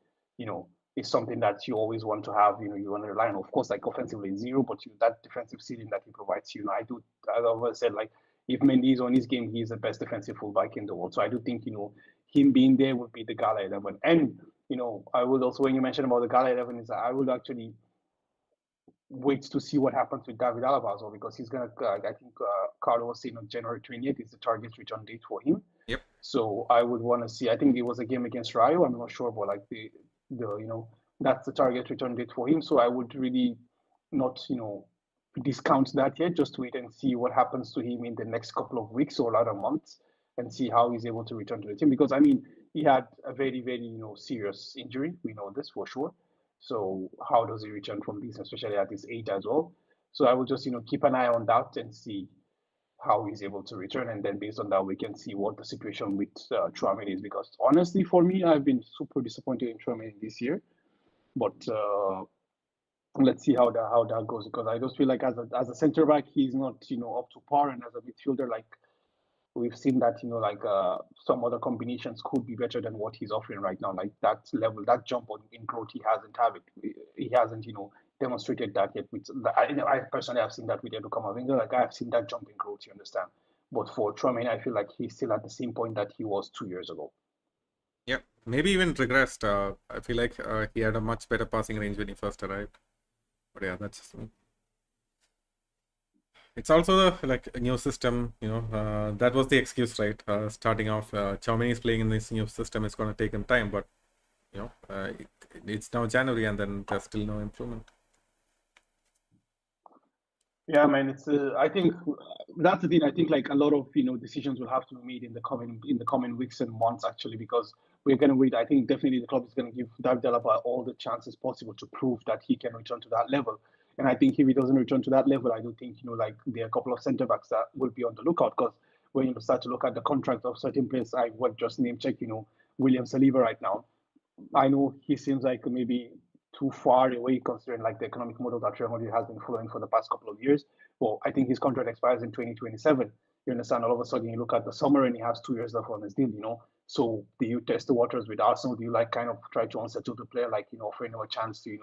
is something that you always want to have, you want to rely on. Of course, like offensively zero, but that defensive ceiling that he provides you, as I've always said, like if Mendy is on his game, he's the best defensive fullback in the world. So I do think, him being there would be the Gala 11. And, I would also, when you mentioned about the Gala 11, is that I would actually wait to see what happens with David Alaba as well, because he's going to, I think Carlo was saying on January 28th is the target return date for him. Yep. So I would want to see, I think it was a game against Rayo, I'm not sure, but like that's the target return date for him. So I would really not, discount that yet. Just wait and see what happens to him in the next couple of weeks or other months, and see how he's able to return to the team. Because I mean, he had a very, very, serious injury. We know this for sure. So how does he return from this, especially at his age as well? So I will just, keep an eye on that and see how he's able to return, and then based on that, we can see what the situation with Tchouaméni is. Because honestly, for me, I've been super disappointed in Tchouaméni this year. But let's see how that goes, because I just feel like as a center back, he's not up to par, and as a midfielder, like we've seen that some other combinations could be better than what he's offering right now. Like that level, that jump in growth, he hasn't have it. He hasn't demonstrated that yet. With I personally have seen that with Edu Kamavinga. Like I've seen that jump in growth. You understand? But for Tchouaméni, I feel like he's still at the same point that he was 2 years ago. Yeah, maybe even regressed. I feel like he had a much better passing range when he first arrived. But yeah, that's just me. It's also like a new system, that was the excuse, right? Starting off, Xiaomeni is playing in this new system. It's going to take him time, but it's now January and then there's still no improvement. Yeah, man. It's I think that's the thing. I think like a lot of decisions will have to be made in the coming weeks and months, actually, because we're going to wait. I think definitely the club is going to give David Alaba all the chances possible to prove that he can return to that level. And I think if he doesn't return to that level, I do think like there are a couple of centre backs that will be on the lookout, because when you start to look at the contract of certain players, I would just name check William Saliba right now. I know he seems like maybe too far away considering like the economic model that Real Madrid has been following for the past couple of years. Well, I think his contract expires in 2027. You understand? All of a sudden, you look at the summer and he has 2 years left on his deal. So do you test the waters with Arsenal? Do you like kind of try to unsettle the player, like offering him a chance to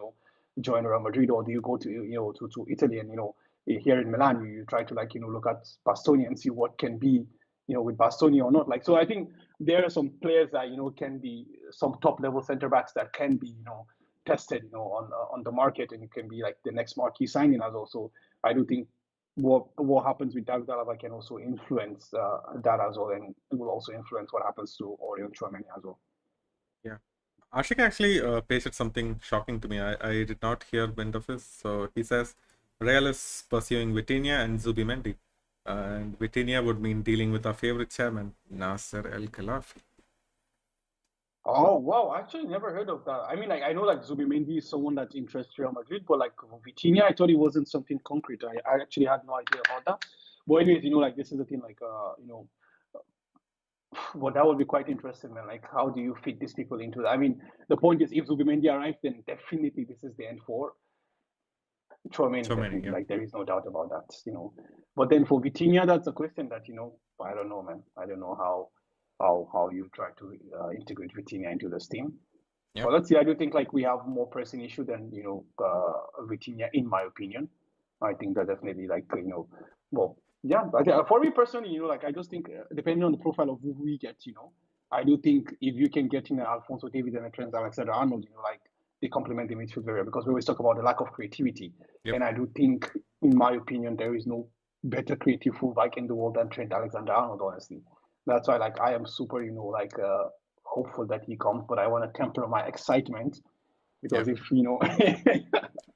join Real Madrid, or do you go to to Italy and here in Milan you try to like look at Bastoni and see what can be with Bastoni or not? Like, so I think there are some players that can be some top level center backs that can be tested on the market, and it can be like the next marquee signing as well. So I do think what happens with David Alaba can also influence that as well, and it will also influence what happens to Aurélien Tchouaméni as well. Yeah, Ashik actually pasted something shocking to me. I did not hear wind of this. So he says Real is pursuing Vitinha and Zubimendi. And Vitinha would mean dealing with our favorite chairman, Nasser El Khelafi. Oh wow! I actually never heard of that. I mean, like I know like Zubimendi is someone that interests Real Madrid, but like Vitinha, I thought it wasn't something concrete. I actually had no idea about that. But anyways, like this is the thing, like well, that would be quite interesting, man. Like, how do you fit these people into that? I mean, the point is, if Zubimendi arrives, then definitely this is the end for Tchouaméni. Yeah. Like, there is no doubt about that, But then for Vitinha, that's a question that, I don't know, man. I don't know how you try to integrate Vitinha into this team. Yep. But let's see. I do think like we have more pressing issue than Vitinha, in my opinion. I think that definitely like well, yeah. For me personally, like I just think depending on the profile of who we get, I do think if you can get in Alphonso Davies and a Trent Alexander-Arnold, like they complement the midfield very well, because we always talk about the lack of creativity. Yep. And I do think, in my opinion, there is no better creative fullback in the world than Trent Alexander-Arnold, honestly. That's why like I am super, hopeful that he comes, but I want to temper my excitement, because if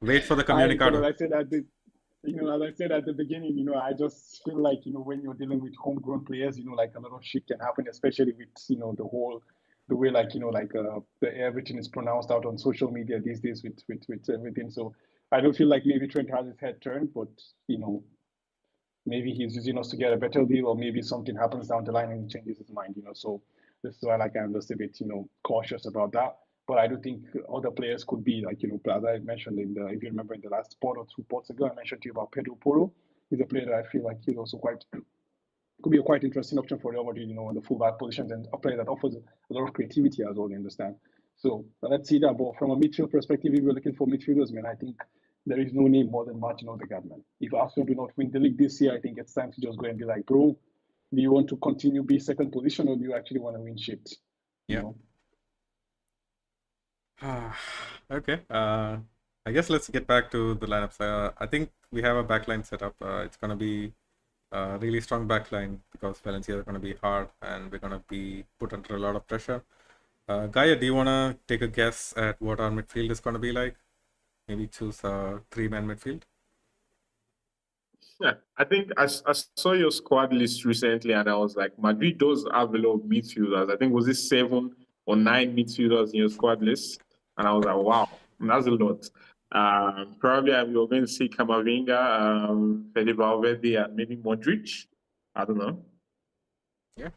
wait for the communicado. As I said at the beginning, I just feel like when you're dealing with homegrown players, like a lot of shit can happen, especially with the way like everything is pronounced out on social media these days with everything. So I don't feel like maybe Trent has his head turned, but maybe he's using us to get a better deal, or maybe something happens down the line and he changes his mind. So this is why like I'm just a bit cautious about that. But I do think other players could be like as I mentioned if you remember in the last pod or 2 pods ago, I mentioned to you about Pedro Porro. He's a player that I feel like he's also could be a quite interesting option for Real Madrid, in the fullback positions, and a player that offers a lot of creativity as well. You understand? So let's see that. But from a midfield perspective, if we're looking for midfielders, man, I think there is no name more than Martin Odegaard, man. If Arsenal do not win the league this year, I think it's time to just go and be like, bro, do you want to continue be second position, or do you actually want to win shit? Yeah. Okay. I guess let's get back to the lineups. I think we have a backline set up. It's going to be a really strong backline, because Valencia are going to be hard and we're going to be put under a lot of pressure. Gaya, do you want to take a guess at what our midfield is going to be like? Maybe choose a 3-man midfield? Yeah, I think I saw your squad list recently, and I was like, Madrid does have a lot of midfielders. I think was it 7 or 9 midfielders in your squad list. And I was like, wow, that's a lot. Probably we're going to see Camavinga, Fede Valverde, and maybe Modric. I don't know. Yeah.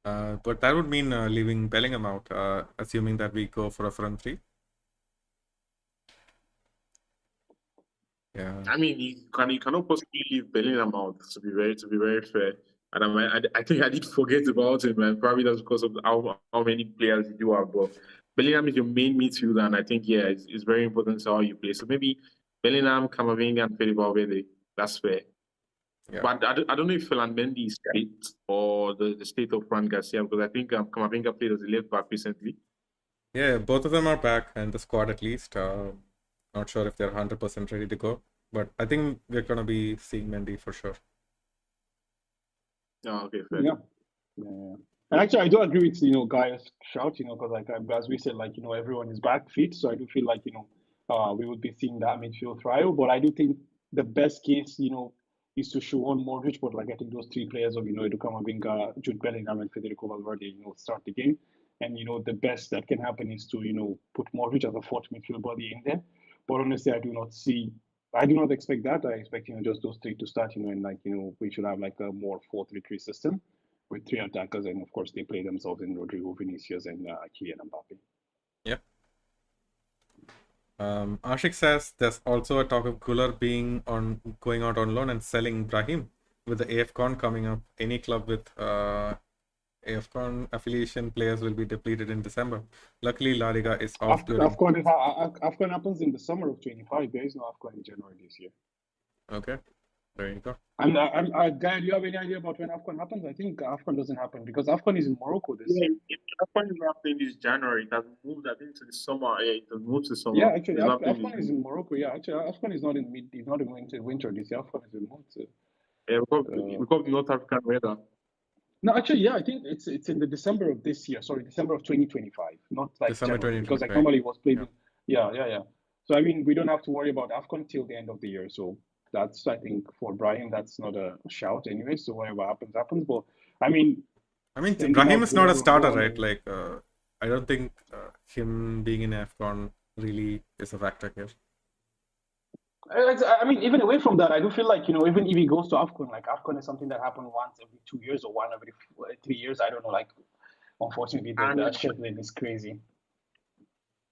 But that would mean leaving Bellingham out, assuming that we go for a front three. Yeah. I mean, you cannot possibly leave Bellingham out, to be very fair. And I think I did forget about him, and probably that's because of how many players you do have. But Bellingham is your main midfielder, and I think it's very important to how you play. So maybe Bellingham, Camavinga, and Fede Valverde. That's fair. Yeah. But I don't know if Mendy is fit or the state of Fran Garcia, because I think Camavinga played as a left back recently. Yeah, both of them are back in the squad at least. Not sure if they're 100% ready to go, but I think we're going to be seeing Mendy for sure. Oh, okay, fair. Yeah. And actually, I do agree with Gaya's shout, because like as we said, like everyone is back fit, so I do feel like we would be seeing that midfield trial. But I do think the best case is to show on Modric, but like I think those three players of Edu Camavinga, Jude Bellingham, and Federico Valverde start the game. And the best that can happen is to put Modric as a fourth midfield body in there. But honestly, I do not expect that. I expect just those three to start. And like we should have like a more 4-3-3 system with three attackers, and of course they play themselves in Rodrigo, Vinicius, and Kylian Mbappe. Yeah. Ashik says there's also a talk of Guller going out on loan and selling Brahim with the AFCON coming up. Any club with AFCON affiliation players will be depleted in December. Luckily, La Liga is off during... AFCON happens in the summer of 25. There is no AFCON in January this year. Okay, there you go. And Guy, do you have any idea about when AFCON happens? I think AFCON doesn't happen because AFCON is in Morocco this year. AFCON is happening this January. It has moved, I think, to the summer. Yeah, it has moved to summer. Yeah, actually, AFCON is in Morocco. Yeah, actually, AFCON is not in winter this year. AFCON is in winter. Yeah, because North African weather. No, actually, yeah, I think it's in the December of this year. Sorry, December of 2025, not like December January, 2025. because like normally it was played. Yeah. So I mean, we don't have to worry about AFCON till the end of the year. So that's, I think, for Brahim, that's not a shout anyway. So whatever happens. But I mean, Brahim is not a starter, right? Like, I don't think him being in AFCON really is a factor here. I mean, even away from that, I do feel like, even if he goes to AFCON, like AFCON is something that happens once every 2 years or every 3 years. I don't know, like, unfortunately, the scheduling is crazy.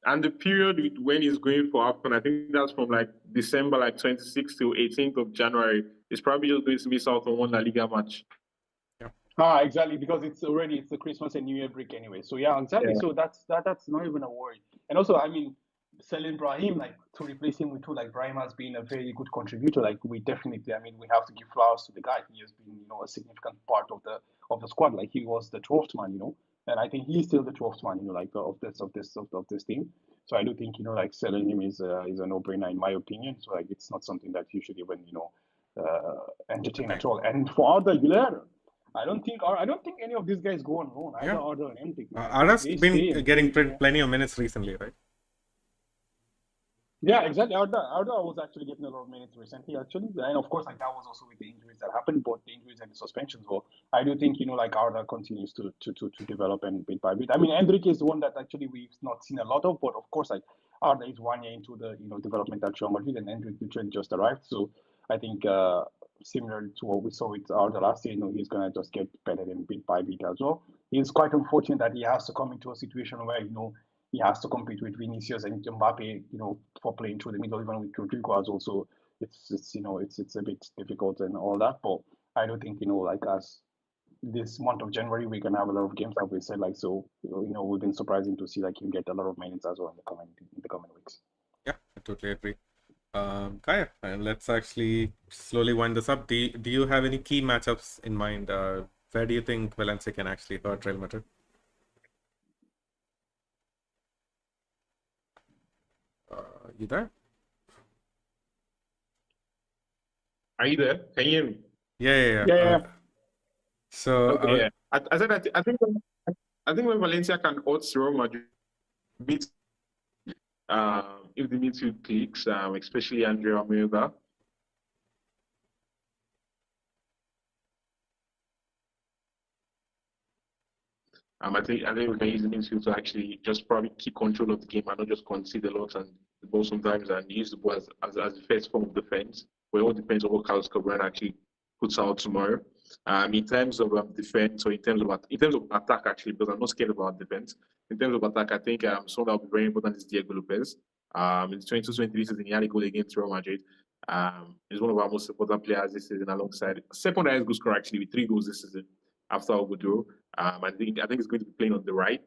And the period when he's going for AFCON, I think that's from like December, like 26th to 18th of January. He's probably just going to miss out on one La Liga match. Yeah. Exactly, because it's the Christmas and New Year break anyway. So yeah, exactly. Yeah. So that's not even a worry. And also, I mean, selling Brahim, like, to replace him with two, like, Brahim has been a very good contributor. Like, we definitely, I mean, we have to give flowers to the guy. He has been, a significant part of the squad. Like, he was the 12th man, and I think he's still the 12th man, like, of this team. So I do think, like, selling him is a no-brainer in my opinion. So like, it's not something that you should even, entertain at all. And for Arda Güler, I don't think any of these guys go on loan. Either Arda or Endrick. Arda's been getting plenty of minutes recently, right? Yeah, exactly. Arda was actually getting a lot of minutes recently, actually. And of course, like, that was also with the injuries that happened, both the injuries and the suspensions. So I do think, like, Arda continues to develop and bit by bit. I mean, Endrick is the one that actually we've not seen a lot of, but of course, like, Arda is 1 year into the, development at Real Madrid, and Endrick literally just arrived. So I think, similar to what we saw with Arda last year, he's going to just get better and bit by bit as well. It's quite unfortunate that he has to come into a situation where, he has to compete with Vinicius and Mbappe, for playing through the middle, even with Rodrigo as also. It's a bit difficult and all that. But I do think, like, as this month of January, we can have a lot of games, like we said, like, so, we've been surprising to see, like, him get a lot of minutes as well in the coming weeks. Yeah, I totally agree. Kaya, let's actually slowly wind this up. Do you have any key matchups in mind? Where do you think Valencia can actually hurt Real Madrid? You there? Are you there? Can you hear me? Yeah. So okay, I said I think when Valencia can out Real Madrid, if the midfield clicks, especially Andre Almeida. I think we can use the midfield to actually just probably keep control of the game and not just concede a lot and the ball sometimes and use the ball as the first form of defense. But it all depends on what Carlos Cabran actually puts out tomorrow. In terms of defense or in terms of attack actually, because I'm not scared about defense. In terms of attack, I think someone that will be very important is Diego Lopez. In the 22-23 season, he had a goal against Real Madrid. He's one of our most important players this season, alongside second highest goal scorer actually with 3 goals this season after Ogudu. I think he's going to be playing on the right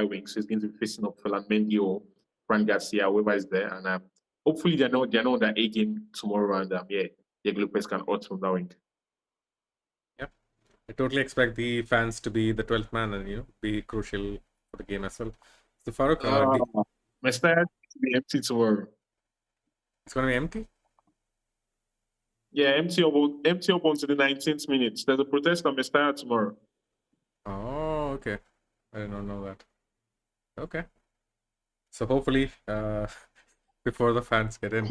wing, so he's going to be facing up Ferland Mendy or Fran Garcia, whoever is there, and hopefully they're not on that A game tomorrow, and Diego Lopez can out from that wing. Yeah, I totally expect the fans to be the 12th man and be crucial for the game as well. So Farouk, Mestalla to be empty tomorrow. It's going to be empty. Yeah, empty up until the 19th minute. There's a protest on Mestalla tomorrow. Oh, okay. I did not know that. Okay. So hopefully, before the fans get in,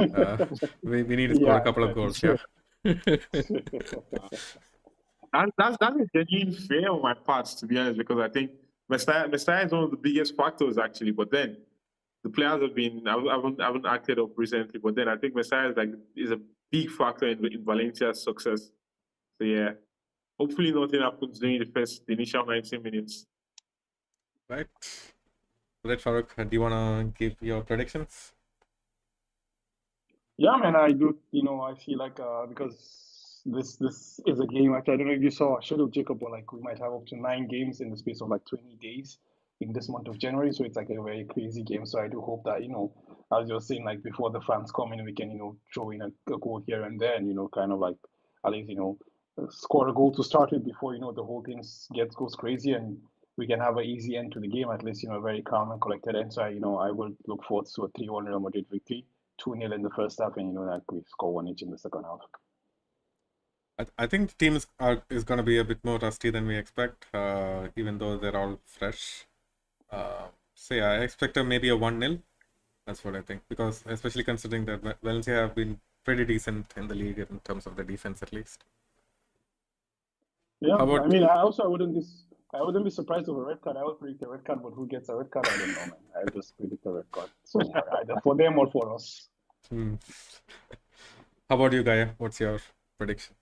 we need to score a couple of goals. Sure. Yeah. That's a genuine fear on my part, to be honest, because I think Mestalla is one of the biggest factors actually. But then the players haven't acted up recently. But then I think Mestalla is a big factor in Valencia's success. So yeah, hopefully nothing happens during the initial 19 minutes. Right. Right, Farouk, do you want to give your predictions? Yeah, man, I do. I feel like because this is a game. Actually, I don't know if you saw a schedule, Jacob, but we might have up to 9 games in the space of 20 days in this month of January. So it's a very crazy game. So I do hope that as you're saying, before the fans come in, we can throw in a goal here and there, and kind of at least score a goal to start with before the whole thing goes crazy, and we can have an easy end to the game, at least a very calm and collected end. So I will look forward to a 3-1 Real Madrid victory, 2-0 in the first half, and we score 1 each in the second half. I think the team is going to be a bit more rusty than we expect, even though they're all fresh. So yeah, I expect maybe a 1-0. That's what I think, because especially considering that Valencia have been pretty decent in the league in terms of the defense, at least. Yeah, I wouldn't be surprised with a red card. I would predict a red card, but who gets a red card, I don't know, man. I just predict a red card. So either for them or for us. How about you, Gaya? What's your prediction?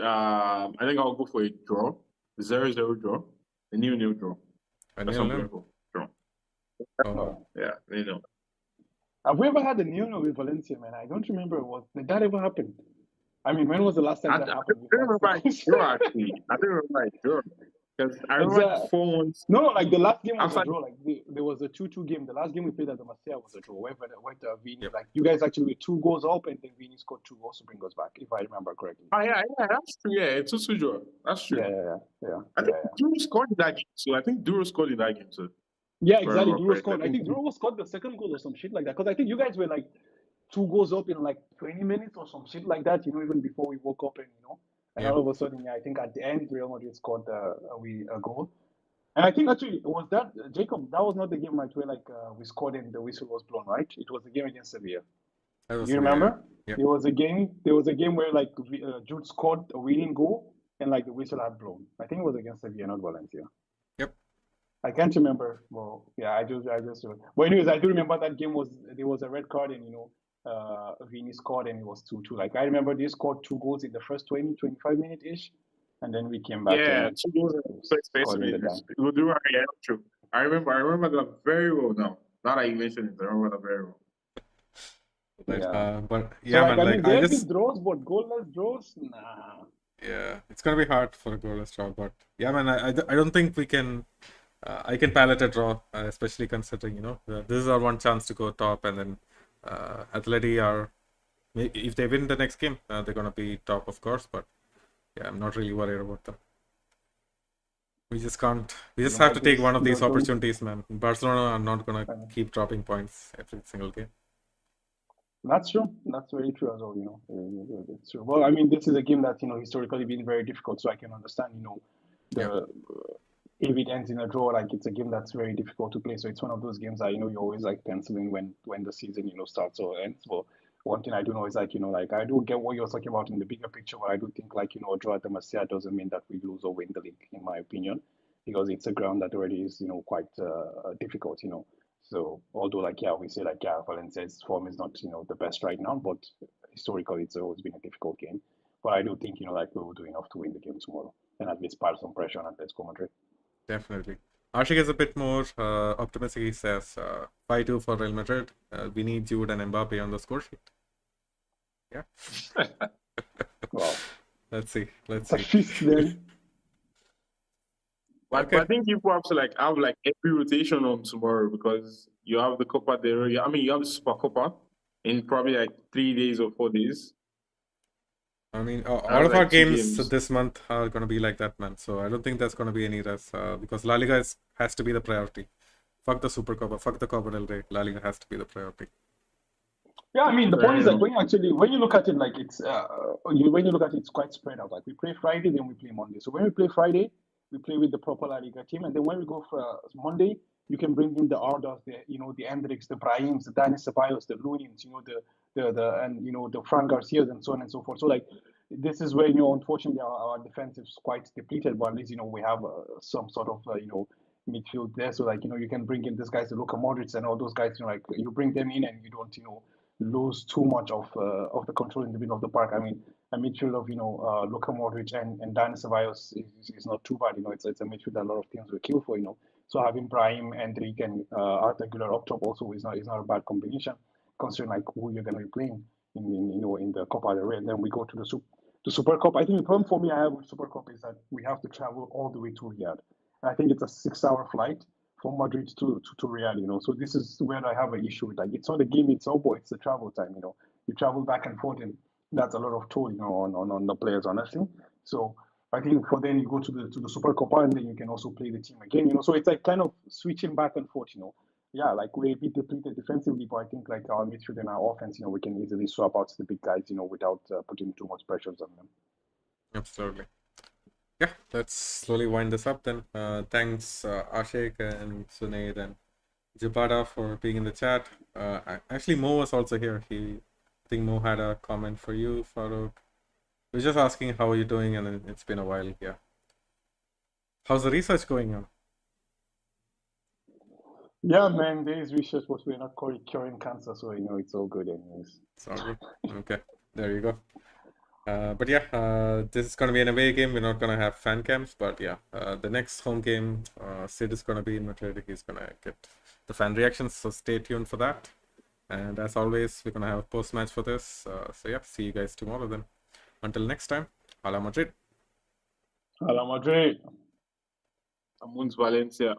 I think I'll go for a draw, 0-0 draw, a 0-0 draw. That's what I'm going for. Draw. Oh. Yeah, Have we ever had a 0-0 with Valencia, man? I don't remember. Did that ever happen? I mean, when was the last time that happened? I don't remember draw, actually. I don't remember draw. Because I remember 4 months. No, the last game was a draw. There was a 2-2 game. The last game we played at the Mestalla was a draw. Where Vini, you guys actually were 2 goals up, and then Vini scored 2 goals to bring us back, if I remember correctly. Oh, yeah, that's true. Yeah, it's a 2-2 draw. That's true. Yeah. I think Duro scored in that game, so I think Duro scored in that game, too. Yeah, exactly. Duro scored. I think Duro scored the second goal or some shit like that. Because I think you guys were 2 goals up in 20 minutes or some shit like that, even before we woke up, and all of a sudden, I think at the end, Real Madrid scored a goal. And I think actually, was that, Jacob, that was not the game where we scored and the whistle was blown, right? It was the game against Sevilla. You remember? Yeah. There was a game where Jude scored a winning goal and the whistle had blown. I think it was against Sevilla, not Valencia. Yep. I can't remember. Well, yeah, I just. But anyways, I do remember that game there was a red card and Vini scored and it was 2-2. I remember they scored 2 goals in the first 20-25 minutes ish, and then we came back. Yeah, 2 goals in the first minutes. True. I remember that very well now. Now that you mentioned it, I remember that very well. But yeah, so, man, there be draws, but goalless draws, nah. Yeah, it's gonna be hard for a goalless draw, but yeah, man, I don't think we can. I can palette a draw, especially considering this is our one chance to go top, and then Atleti are, if they win the next game, they're gonna be top, of course. But yeah, I'm not really worried about them. We just can't. We just have to take one of these opportunities, man. Barcelona are not gonna keep dropping points every single game. That's true. That's very true as well. It's true. Well, I mean, this is a game that historically been very difficult, so I can understand. If it ends in a draw, it's a game that's very difficult to play. So it's one of those games that you always penciling when the season starts or ends. But one thing I do know is I do get what you're talking about in the bigger picture, but I do think a draw at the Mestalla doesn't mean that we lose or win the league, in my opinion. because it's a ground that already is, quite difficult, So although we say Valencia's form is not, the best right now, but historically it's always been a difficult game. But I do think, we will do enough to win the game tomorrow and at least pile some pressure on Atletico Madrid. Definitely. Ashik is a bit more optimistic. He says 5-2 for Real Madrid. We need Jude and Mbappe on the score sheet. Yeah. Well, let's see. it's a feast then. But I think you have to have every rotation on tomorrow because you have the Copa del Rey. I mean, you have the Super Copa in probably 3 days or 4 days. I mean, all of our games this month are going to be like that, man. So I don't think there's going to be any rest because La Liga has to be the priority. Fuck the Super Copa, fuck the Copa del Rey. La Liga has to be the priority. Yeah, I mean, the point is when you look at it, it's when you look at it, it's quite spread out. We play Friday, then we play Monday. So when we play Friday, we play with the proper La Liga team, and then when we go for Monday, you can bring in the Ardas, the Endricks, the Brahims, the Dani Ceballos, the Lunins, the Fran Garcias, and so on and so forth. So this is where unfortunately our defense is quite depleted, but at least we have some sort of midfield there. So you can bring in these guys, the Luka Modric and all those guys. You bring them in and you don't lose too much of the control in the middle of the park. I mean, a midfield of Luka Modric and Dani Ceballos is not too bad. It's a midfield that a lot of teams will kill for. So having Brahim, Endrick, and Arda Güler up top also is not a bad combination, considering who you're going to be playing in the Copa del Rey. And then we go to the Super Cup. I think the problem for me I have with Super Cup is that we have to travel all the way to Riyadh. And I think it's a 6-hour flight from Madrid to Riyadh. So this is where I have an issue with it's not the game itself, but it's the travel time. You travel back and forth, and that's a lot of toll, on the players, honestly. So I think for then you go to the Super Copa, and then you can also play the team again. So it's kind of switching back and forth. Yeah, we're a bit depleted defensively, but I think our midfield and our offense, we can easily swap out the big guys, without putting too much pressures on them. Absolutely. Yeah, let's slowly wind this up then. Thanks Ashik and Sunaid and Jabada for being in the chat. Actually, Mo was also here. I think Mo had a comment for you, Farouk. We're just asking how are you doing, and it's been a while. Yeah. How's the research going on? Yeah, man, there is research, but we're not curing cancer, so it's all good anyways. It's all good. Okay, there you go. But yeah, this is going to be an away game. We're not going to have fan cams, but yeah, the next home game, Sid is going to be in Madrid. He's going to get the fan reactions, so stay tuned for that. And as always, we're going to have a post-match for this. So yeah, see you guys tomorrow then. Until next time, Hala Madrid. Hala Madrid. Amun's Valencia.